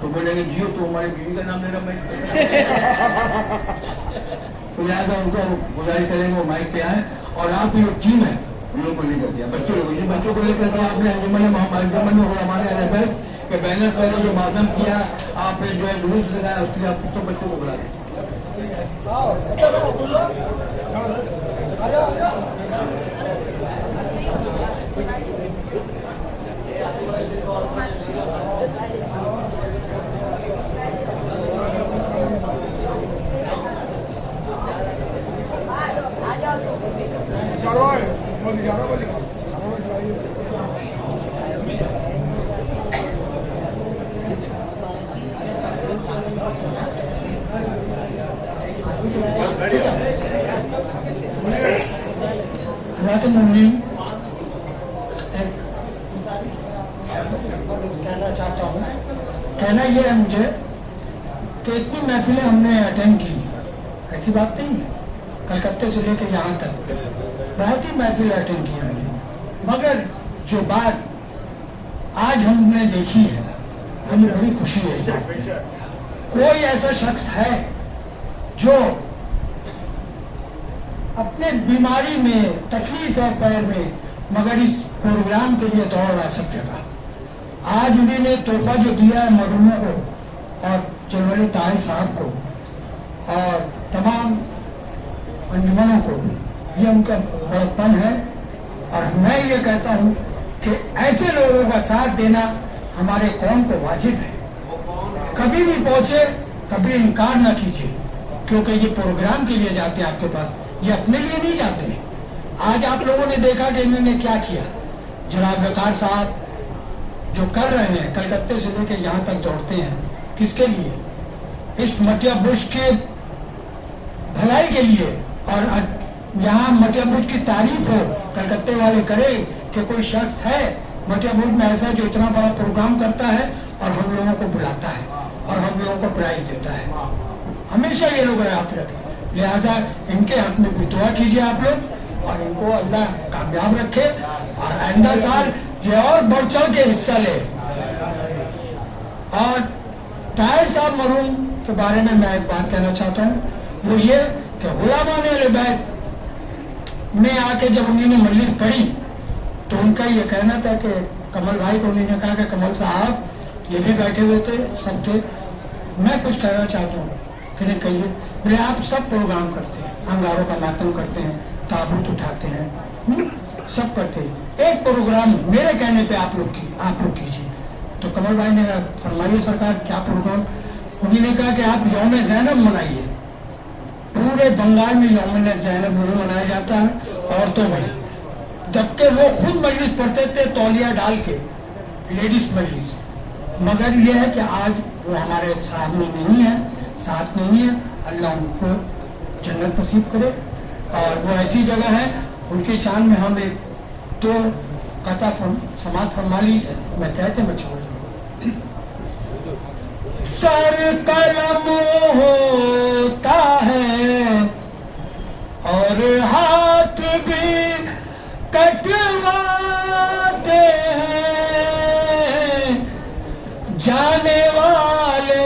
تو بولیں گے جیو تو ہماری بیوی کا نام لے رہا میں، لہٰذا ان کو گزارش کریں گے وہ مائک پہ آئیں، اور آپ کی جو ٹیم ہے ان لوگوں کو لے کر دیا، بچوں کو لے کر دیا آپ نے انجمن ہمارے اہل بیت کے بینر پر جو معظم کیا، آپ نے جو ہے جلوس لگایا، اس لیے آپ سب بچوں کو بلا دیں۔ کہنا یہ ہے مجھے کہ اتنی محفلیں ہم نے اٹینڈ کی، ایسی بات نہیں ہے، کلکتے سے لے کے یہاں تک بہت ہی محفلیں اٹینڈ کی ہم نے، مگر جو بات آج ہم نے دیکھی ہے ہمیں بڑی خوشی ہے۔ کوئی ایسا شخص ہے جو اپنے بیماری میں، تکلیف ہے پیر میں، مگر اس پروگرام کے لیے دوڑ رہا سب جگہ۔ آج انہیں نے تحفہ جو دیا ہے مرحوموں کو اور جنوری طاہر صاحب کو اور تمام انجمنوں کو، یہ ان کا بڑپن ہے، اور میں یہ کہتا ہوں کہ ایسے لوگوں کا ساتھ دینا ہمارے قوم کو واجب ہے۔ کبھی بھی پہنچے، کبھی انکار نہ کیجیے، کیونکہ یہ پروگرام کے لیے جاتے ہیں آپ کے پاس، یہ اپنے لیے نہیں جاتے ہیں۔ آج آپ لوگوں نے دیکھا کہ انہوں نے کیا کیا، جناب وقار صاحب جو کر رہے ہیں، کلکتے سے لے کے یہاں تک دوڑتے ہیں، کس کے لیے؟ اس مٹیا بش کے بھلائی کے لیے، اور یہاں مٹیا بش کی تعریف ہو، کلکتے والے کرے کہ کوئی شخص ہے مٹیا بش میں ایسا جو اتنا بڑا پروگرام کرتا ہے اور ہم لوگوں کو بلاتا ہے اور ہم لوگوں کو پرائز دیتا ہے۔ ہمیشہ یہ لوگ یاد رکھیں، لہذا ان کے حق میں بھی دعا کیجیے آپ لوگ، اور ان کو اللہ کامیاب رکھے، اور آئندہ سال یہ اور بڑھ چڑھ کے حصہ لے۔ اور طاہر صاحب مرحوم کے بارے میں ایک بات کہنا چاہتا ہوں، وہ یہ کہ غلامان اہل بیت میں آ کے جب انہوں نے مجلس پڑھی تو ان کا یہ کہنا تھا کہ کمل بھائی کو انہوں نے کہا کہ کمل صاحب یہ بھی بیٹھے ہوئے تھے، سب تھے، میں کچھ کہنا چاہتا ہوں کہ نہیں کہیے، بولے آپ سب پروگرام کرتے ہیں، انگاروں کا ماتم کرتے ہیں، تابوت اٹھاتے ہیں، سب کرتے ہیں، ایک پروگرام میرے کہنے پہ آپ لوگ کیجیے۔ تو کمل بھائی نے فرمائیے سرکار کیا پروگرام؟ انہوں نے کہا کہ آپ یوم زینب منائیے، پورے بنگال میں یوم زینب منایا جاتا ہے عورتوں میں، جبکہ وہ خود مجلس پڑھتے تھے تولیہ ڈال کے، لیڈیز مجلس، مگر یہ ہے کہ آج وہ ہمارے سامنے نہیں ہے، साथ नहीं है, अल्लाह उनको जन्नत नसीब करे। और वो ऐसी जगह है, उनकी शान में हम एक दो कथा समाप्त फरमा लीजिए, मैं कहते मैं छोड़ दूँ। सर कलम होता है और हाथ भी कटवाते हैं, जाने वाले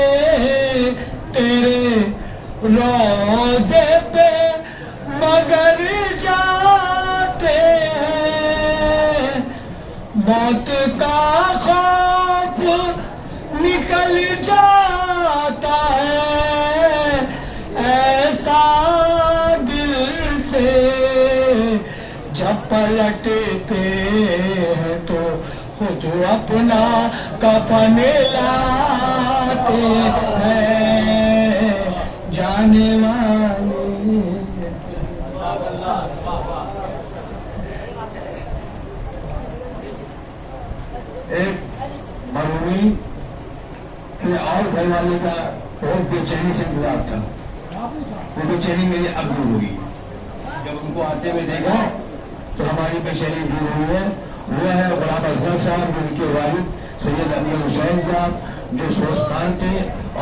तेरे रोज़े पे मगर जाते हैं, मौत का खौफ निकल जाता है, ऐसा दिल से जब पलटते हैं तो खुद अपना कफन लाते हैं, जाने वाले। एक मरहूमी के और घर वाले का बहुत बेचैनी से इंतजार था, वो बेचैनी मेरी अब दूर हुई। जब उनको आते हुए देखा तो हमारी बेचैनी दूर हुई है। वो है गुलाम असगर साहब, उनके वालिद सैयद अमीर हुसैन साहब, जो सोचखान थे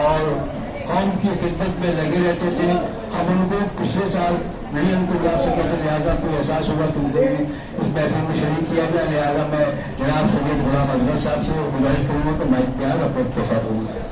और कौम की खिदमत में लगे रहते थे। हम उनको पिछले साल नहीं उनको जा सके थे, लिहाजा कोई एहसास हुआ तो उनको इस महफिल में शरीक किया गया। लिहाजा मैं जनाब सैयद गुलाम असगर साहब से गुजारिश करूँगा तो मैं प्यार अपने तोहफा दूँगा।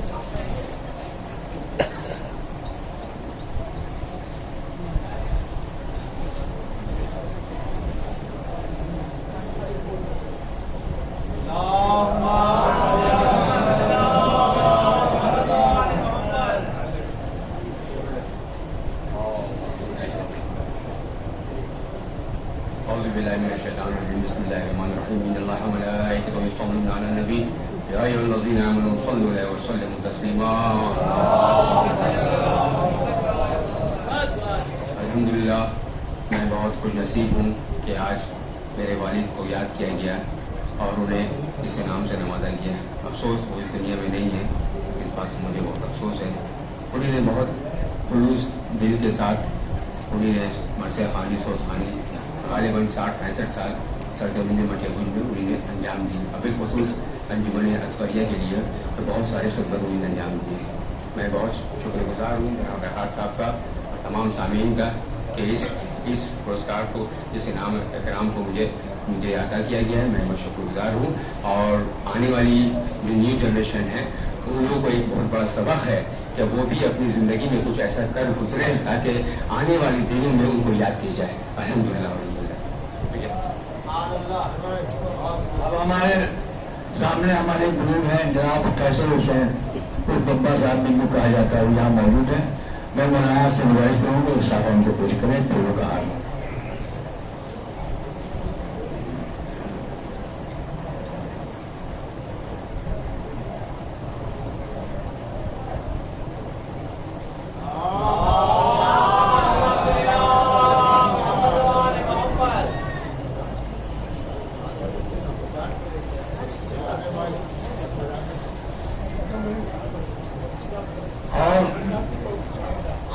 अल्हम्दुलिल्लाह, मैं बहुत खुश नसीब हूँ कि आज मेरे वालिद को याद किया गया और उन्हें इस इनाम से नवाजा गया। अफसोस वो इस दुनिया में नहीं है, इस बात का मुझे बहुत अफसोस है। उन्हीं ने बहुत खुलूस दिल के साथ उन्हीं ने मरसे खानी सोसानी गालिबन 60-65 साल सरजमीन मशहूर में उन्हीं ने अंजाम दी। अभी खसूस अंजुमन असफरिया के लिए तो बहुत सारे खिदमत उन्हीं ने अंजाम दिए। मैं बहुत शुक्रगुजार हूँ जनाब रहात साहब का और तमाम सामीन का कि इस पुरस्कार को, इस इनाम इकराम को मुझे अदा किया गया है। मैं बहुत शुक्रगुजार हूँ और आने वाली जो न्यू जनरेशन है उन लोगों को एक बहुत बड़ा सबक है कि वो भी अपनी ज़िंदगी में कुछ ऐसा कर गुजरे ताकि आने वाली दिनों में उनको याद की जाए। अल्हम्दुलिल्लाह। अब हमारे सामने हमारे गुरु हैं जनाब फैसल हुसैन, उस बब्बा साहब जिनको कहा जाता है, यहाँ मौजूद है। मैं मौलाना से गुजारिश करूँगा एक साहब हमको पेश करें फूलों का हार।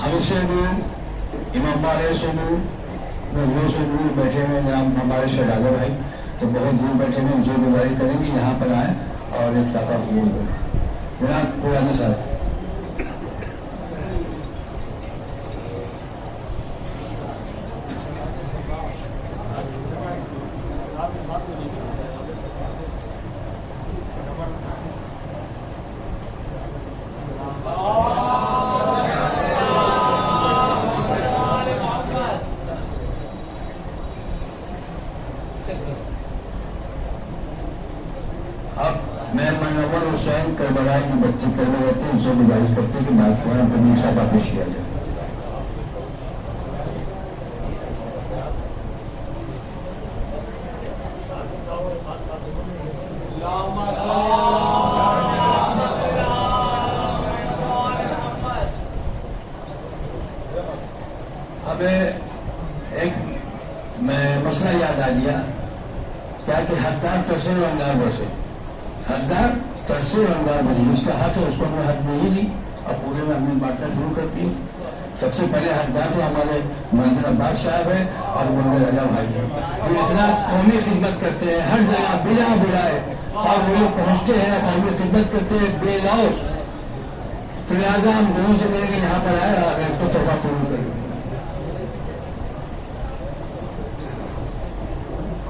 हमसे दूर इमाम बारे से दूर नजरों से दूर बैठे हुए जनाब हमारे शहजादा भाई तो बहुत दूर बैठे हुए, उनसे गुजारिश करेंगे यहाँ पर आए और एक साफा कबूल करें। जनाब पुराना साहब। मनोवर हुसैन करबला की बच्ची करने रहते हैं, उनसे गुजारिश करते हैं कि बात कुरान को भी सभा पेश किया जाए। हमें एक मसला याद आ गया क्या कि हकदार तस्वीर अंगार बसे, हकदार तस्वीर अंगार बसे, उसका हक है उसको हमने हक नहीं दी। अब पूरे में हमने बांटना शुरू कर दी। सबसे पहले हकदार तो हमारे मोहसिन अब्बास साहब है और मोहम्मद रजा भाई है, जो इतना कौमी खिदमत करते हैं हर जगह बिना बुलाए, और वो लोग पहुँचते हैं, कौमी खिदमत करते हैं बेलौस। तो लिहाजा हम दोनों से मिलेंगे, यहाँ पर आए अगर तो तोहफा कबूल करेंगे।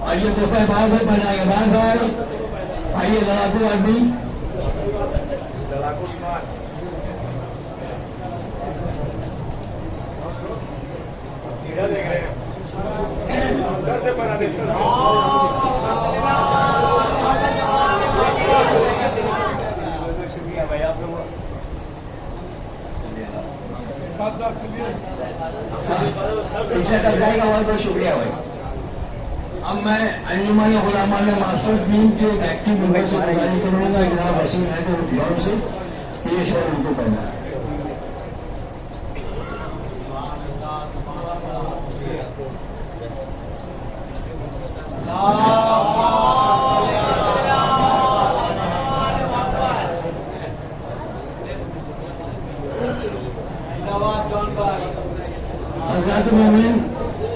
आइए तोहफा बाहर भाई बनाएंगे, बाहर भाई आइए, लड़ाकू आदमी इधर देख रहे हैं, उधर से बना दे शुक्रिया भाई आप लोग। इससे तक जाएगा, बहुत बहुत शुक्रिया भाई। अब मैं अंजुमन गुलामान मासूद दीन के एक एक्टिव मेंबर से गुजारिश करूंगा, जनाब वसीम हैदर जॉब से ये शहर उनको पढ़ना है। हज़रत मोमिन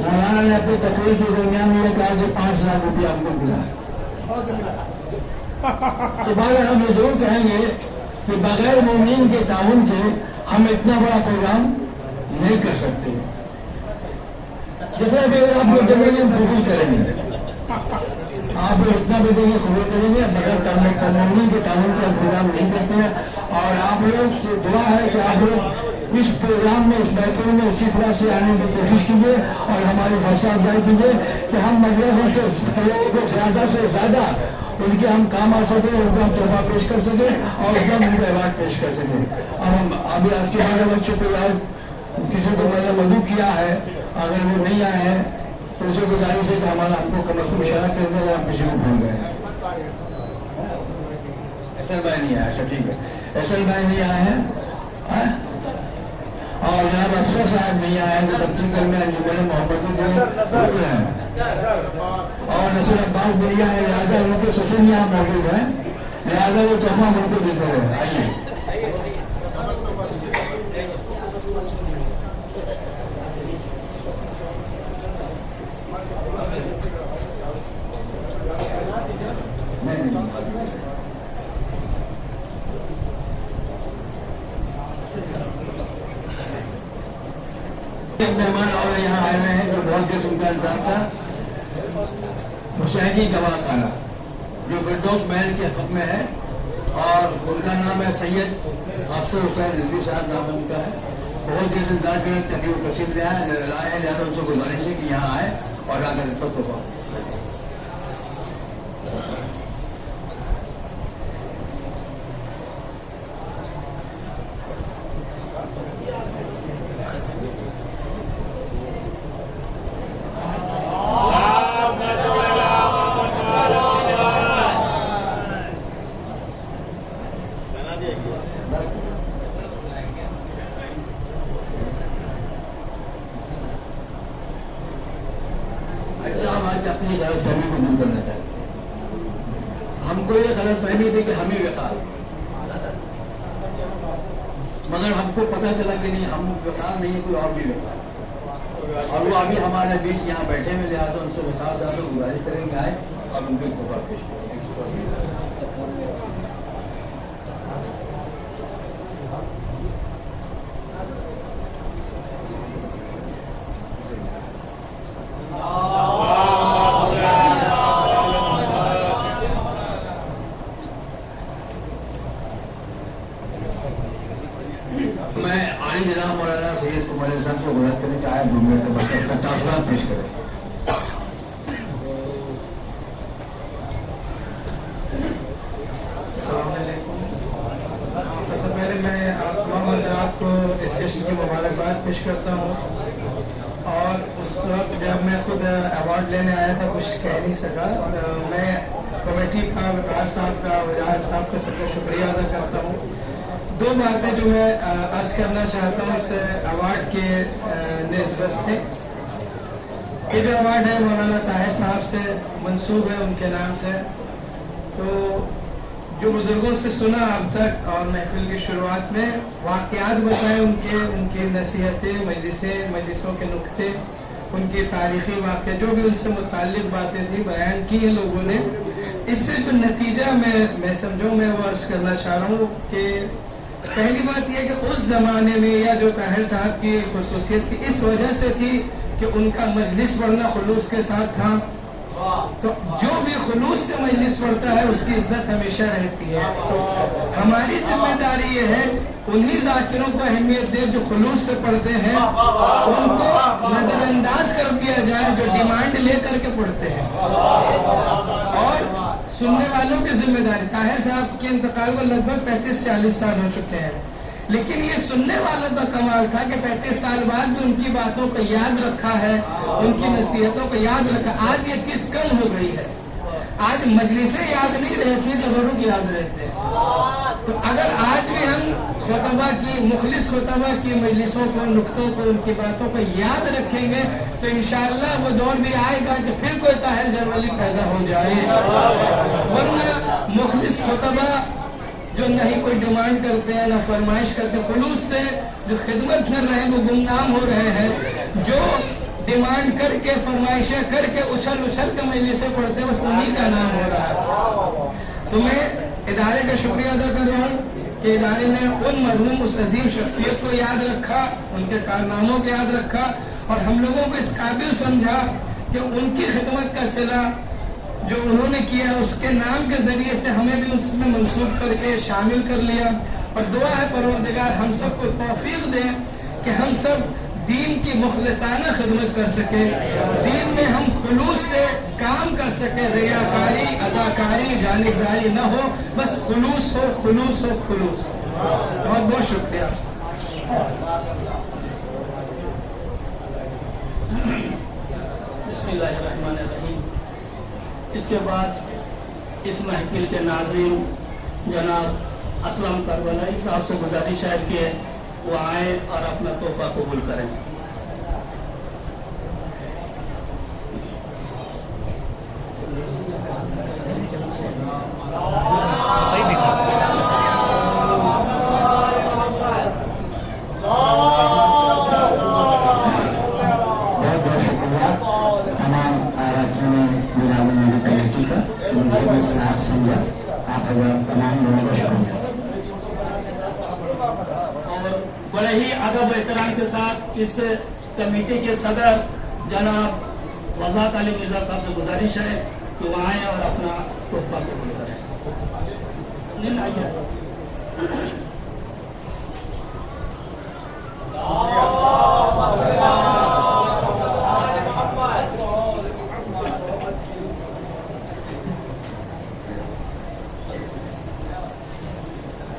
मौलाना ने अपनी तकरीर के दरमियान ये कहा कि 5 लाख रुपया हमको मिला है। तो बाद हम ये जरूर कहेंगे कि बगैर मोमिन के ताउन के हम इतना बड़ा प्रोग्राम नहीं कर सकते। जितना भी आप लोग देंगे हम कोशिश करेंगे, आप लोग इतना भी देंगे खबर करेंगे, बगैर मोमिन के ताउन का प्रोग्राम नहीं करते हैं। और आप लोग से दुआ है कि आप लोग इस प्रोग्राम में, इस महफिल में इसी तरह से आने की कोशिश कीजिए और हमारी हौसला अफजाई कीजिए कि हम मजलिस के लोगों को ज्यादा से ज्यादा उनके हम काम आ सके, उनको हम तोहफा पेश कर सके और उसका उनको अवार्ड पेश कर सके। अब हम अभी आज के बारे बच्चों को यार किसी को मैंने मधु किया है, अगर वो नहीं आए हैं तो उसे गुजारिश है कि हमारा हमको कम अज कम इशारा करने में हम किसी को भूल गए। एसएल भाई नहीं आया, अच्छा ठीक है, एसएल भाई नहीं आए हैं और जनाब अफसर साहब नहीं आए हैं, जो बच्चीगढ़ में अंजुमन मोहम्मद हैं और नसीर अब्बास बिरिया है, लिहाजा उनके ससुर यहाँ मौजूद हैं, लिहाजा वो तोहफा उनको देते रहे। आइए मेहमान और यहाँ आए हुए हैं जो बहुत देर उनका इंतजार था। हुसैनी गवाह खाना जो फिरदौस महल के हक में है और उनका नाम है सैयद अफसर हुसैन रिजवी साहब, नाम उनका है। बहुत देर से इंतजार कर तकरीबन तशरीफ ले आए, लिहाजा उनसे गुजारिश है कि यहाँ आए और आकर सब तो अपनी गलतफहमी को दूर करना चाहते हैं। हमको ये गलतफहमी थी कि हमें विकास, मगर हमको पता चला कि नहीं, हम विकास नहीं, कोई और भी विकास, और वो अभी हमारे बीच यहाँ बैठे में, लिहाजा उनसे विकास साहब गुजारिश करेंगे आए और उनके तोहफा पेश करेंगे। मैं आली जनाब मौलाना सैयद कुमार साहब से गुजारिश करने का आया 2 मिनट के बाद अपना तासुरात पेश करें। सबसे पहले मैं आप तमाम हज़रात को इस जश्न की मुबारकबाद पेश करता हूँ। और उस वक्त जब मैं खुद अवार्ड लेने आया था कुछ कह नहीं सका, मैं कमेटी का, विकास साहब का, वजाहत साहब का सबका शुक्रिया अदा करता हूँ। 2 बातें जो मैं अर्ज करना चाहता हूँ इस अवार्ड के निस्बत से। ये जो अवार्ड है मौलाना ताहिर साहब से मंसूब है, उनके नाम से। तो जो बुजुर्गों से सुना अब तक और महफिल की शुरुआत में वाक़यात बताए, उनकी नसीहतें, मजलिसों के नुक्ते, उनके तारीखी वाक़े, जो भी उनसे मुताल्लिक़ बातें थी बयान की हैं लोगों ने। इससे जो नतीजा मैं समझूँ, मैं वो अर्ज़ करना चाह रहा हूँ कि पहली बात यह कि उस ज़माने में या जो ताहिर साहब की खुसूसियत थी इस वजह से थी कि उनका मजलिस पढ़ना खुलूस के साथ था। तो जो भी खुलूस से मजलिस पढ़ता है उसकी इज्जत हमेशा रहती है। तो हमारी जिम्मेदारी ये है उन्हीं जाकिरों को अहमियत दे जो खुलूस से पढ़ते हैं, उनको नजरअंदाज कर दिया जाए जो डिमांड लेकर के पढ़ते हैं। और सुनने वालों की जिम्मेदारी, ताहिर साहब के इंतकाल को लगभग 35-40 साल हो चुके हैं, लेकिन ये सुनने वालों का कमाल था कि 35 साल बाद भी उनकी बातों को याद रखा है, उनकी नसीहतों को याद रखा। आज ये चीज कम हो गई है, आज मजलिसें याद नहीं रहती, तबरुक याद रहते हैं। तो अगर आज भी हम खुतबा की, मुखलिस खुतबा की मजलिसों को, नुक्तों को, उनकी बातों को याद रखेंगे तो इंशाअल्लाह वो दौर भी आएगा कि फिर कोई ताहिर जरवली पैदा हो जाए। वरना मुखलिस खुतबा जो नहीं कोई डिमांड करते हैं, ना फरमाइश करते, खुलूस से जो खिदमत कर रहे हैं वो गुमनाम हो रहे हैं। जो डिमांड करके, फरमाइशें करके, उछल के मजलिसें पढ़ते हैं, बस उन्हीं का नाम हो रहा है। तो मैं इदारे का शुक्रिया अदा कर रहा हूँ कि इदारे ने उन मरहूम, उस अजीम शख्सियत को याद रखा, उनके कारनामों को याद रखा और हम लोगों को इस काबिल समझा कि उनकी खिदमत का सिला जो उन्होंने किया उसके नाम के जरिए से हमें भी उसमें मंसूब करके शामिल कर लिया। और दुआ है परवरदिगार हम सबको तौफीक दे कि हम सब दीन की मुखलिसाना खिदमत कर सके, दीन में हम खुलूस से काम कर सके, रियाकारी, अदाकारी, जानिबदारी न हो, बस खुलूस हो, खुलूस हो, खुलूस हो। बहुत बहुत शुक्रिया। बिस्मिल्लाहिर्रहमानिर्रहीम। इसके बाद इस महफिल के नाज़रीन जनाब असलम करबलाई साहब से गुजारिश है कि वो आए और अपना तोहफा कबूल करें। बड़े ही अदब एहतराम के साथ इस कमेटी के सदर जनाब वज़ात अली मिर्जा साहब से गुजारिश है कि वो आए और अपना तोहफा कबूल करें।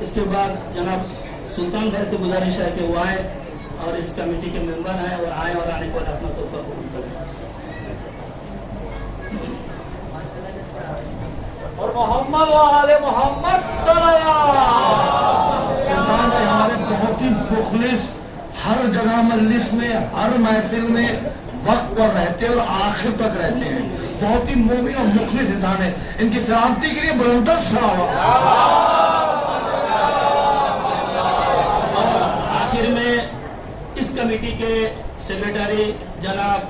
इसके बाद जनाब सुल्तान भाई से गुजारिश है कि वो आए और इस कमेटी के मेंबर हैं और आए और आने के बाद अपना तोहफा कबूल करें। और मोहम्मद वाले मोहम्मद सुल्तान भाई हमारे बहुत ही मुखलिस, हर जगह मजलिस में, हर महफिल में वक्त पर रहते हैं और आखिर तक रहते हैं। बहुत ही मोमिन और मुखलिस इंसान है। इनकी सलामती के लिए बुलंद सलावत। आखिर में इस कमेटी के सेक्रेटरी जनाब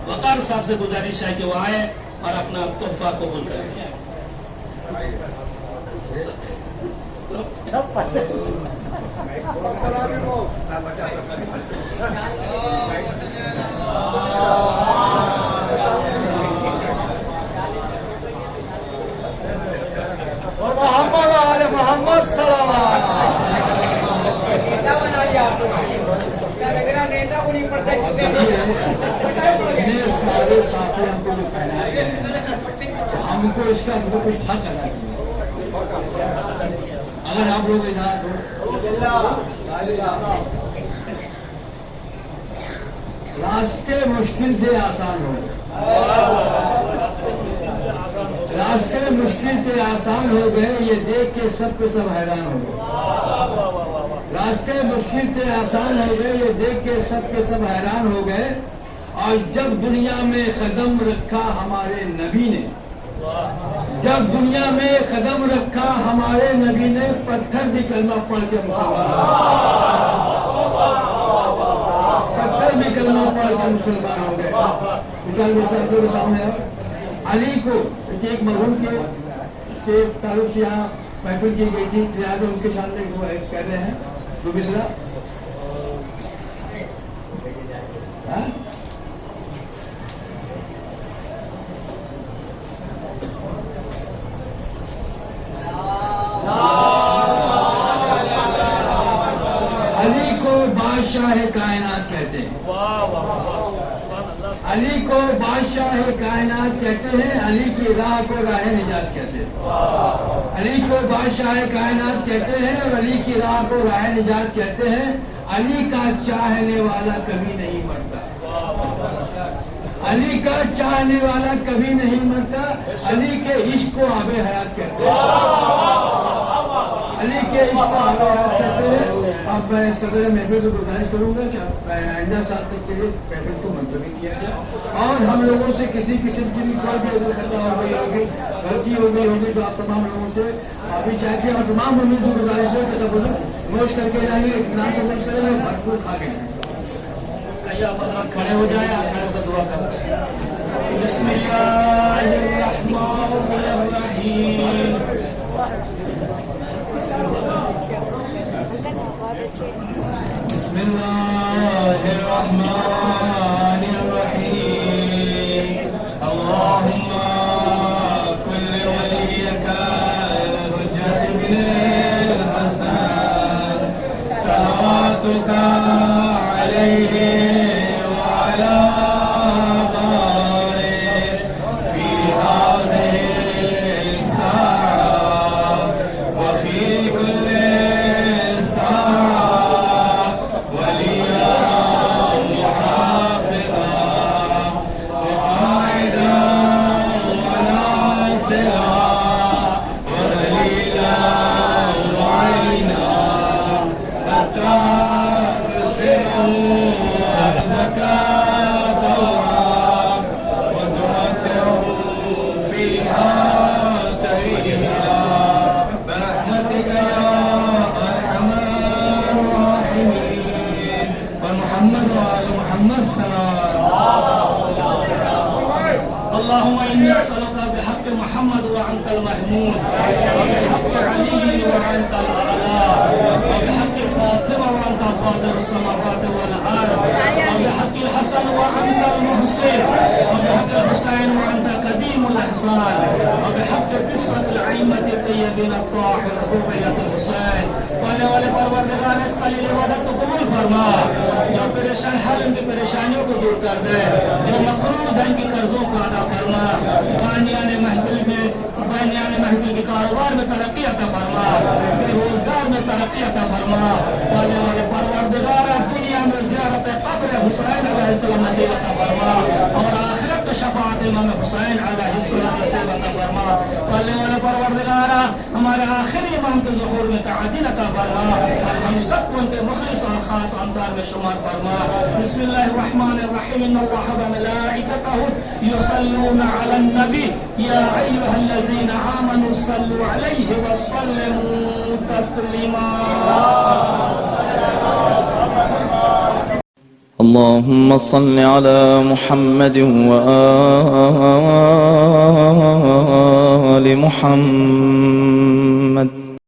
वकार साहब से गुजारिश है कि वो आए और अपना तोहफा कबूल करें। और मोहम्मद वाले मोहम्मद सारे साथी हमको जो पहनाए गए हैं हमको इसका हमको कुछ हक अदा किया। अगर आप लोग इजाजत रास्ते मुश्किल से आसान हो गए, रास्ते मुश्किल से आसान हो गए, ये देख के सब के सब हैरान हो गए। रास्ते मुश्किल से आसान हो गए, ये देख के सब के सब हैरान हो गए। और जब दुनिया में कदम रखा हमारे नबी ने, जब جب دنیا میں قدم رکھا ہمارے نبی نے پتھر بھی کلمہ پڑھ کے مسلمان ہو گئے. مثال میں سردوں کے سامنے علی کو ایک مرحوم کے تعلق سے یہاں محفل کی گئی تھی, لہٰذا ان کے سامنے وہ کہہ رہے ہیں جو مصرا علی کو بادشاہ کائنات کہتے ہیں. علی کو بادشاہ کائنات کہتے ہیں. علی کی راہ کو راہ نجات کہتے ہیں. علی کو بادشاہ کائنات کہتے ہیں اور علی کی راہ کو راہ نجات کہتے ہیں. علی کا چاہنے والا کبھی نہیں مرتا. علی کا چاہنے والا کبھی نہیں مرتا. علی کے عشق کو آب حیات کہتے ہیں. علی کے عشق کو آب حیات کہتے ہیں. اب میں صدر محفل سے گزارش کروں گا کہ آئندہ سال تک کے لیے محفل کو منتظم کیا جائے اور ہم لوگوں سے کسی قسم کی بھی کوئی بھی اگر خطا ہو گئی ہوگی, غلطی ہو گئی ہوگی, تو آپ تمام لوگوں سے ابھی چاہتے ہیں اور تمام ممبر سے گزارش ہے کہ سب لوگ نوش کر کے جائیں گے, اطلاع سے نوش کریں گے, بھرپور کھا کے جائیں گے. کھڑے ہو جائیں, آپ کھڑے ہو کر دعا کرتے ہیں. بسم اللہ الرحمن الرحیم. بسم اللہ الرحمن الرحیم. اللہم کل ولیک الحجۃ بن الحسن صلواتک علیہ وعلی اللهم إني أسألك بحق محمد وعنك المحمود وبحق علي وعنك الأعلى وبحق فاطمة وعنك فاطر السماوات والأرض وبحق الحسن وعنك المحسن وبحق الحسين وعنك قديم الإحسان وبحق تسعة الأئمة الطيبين الطاهر ذرية الحسين ولی پروردگار اس قلیل عبادت کو قبول فرما, جو پریشان حال ان کی پریشانیوں کو دور کر دے, جو مقروض ہیں ان کی قرضوں کو ادا فرما, بانیان محفل کے کاروبار میں ترقی عطا فرما, کے روزگار میں ترقی عطا فرما. ولی پروردگار دنیا میں زیارت قبر حسین علیہ السلام نصیب عطا فرما اور آخرت شفاعت امام حسین علیہ السلام نصیب عطا فرما. ولی پروردگار ہمارے آخری امام کے ظہور میں تعجیل عطا فرما اور ہم سب کو ان کے مخلص اور خاص انصار میں شمار فرما. بسم اللہ الرحمن الرحیم. ان اللہ وملائکته یصلون علی النبی یا ایها الذین آمنوا صلوا علیہ وسلموا تسلیما. اللهم صل على محمد وآل محمد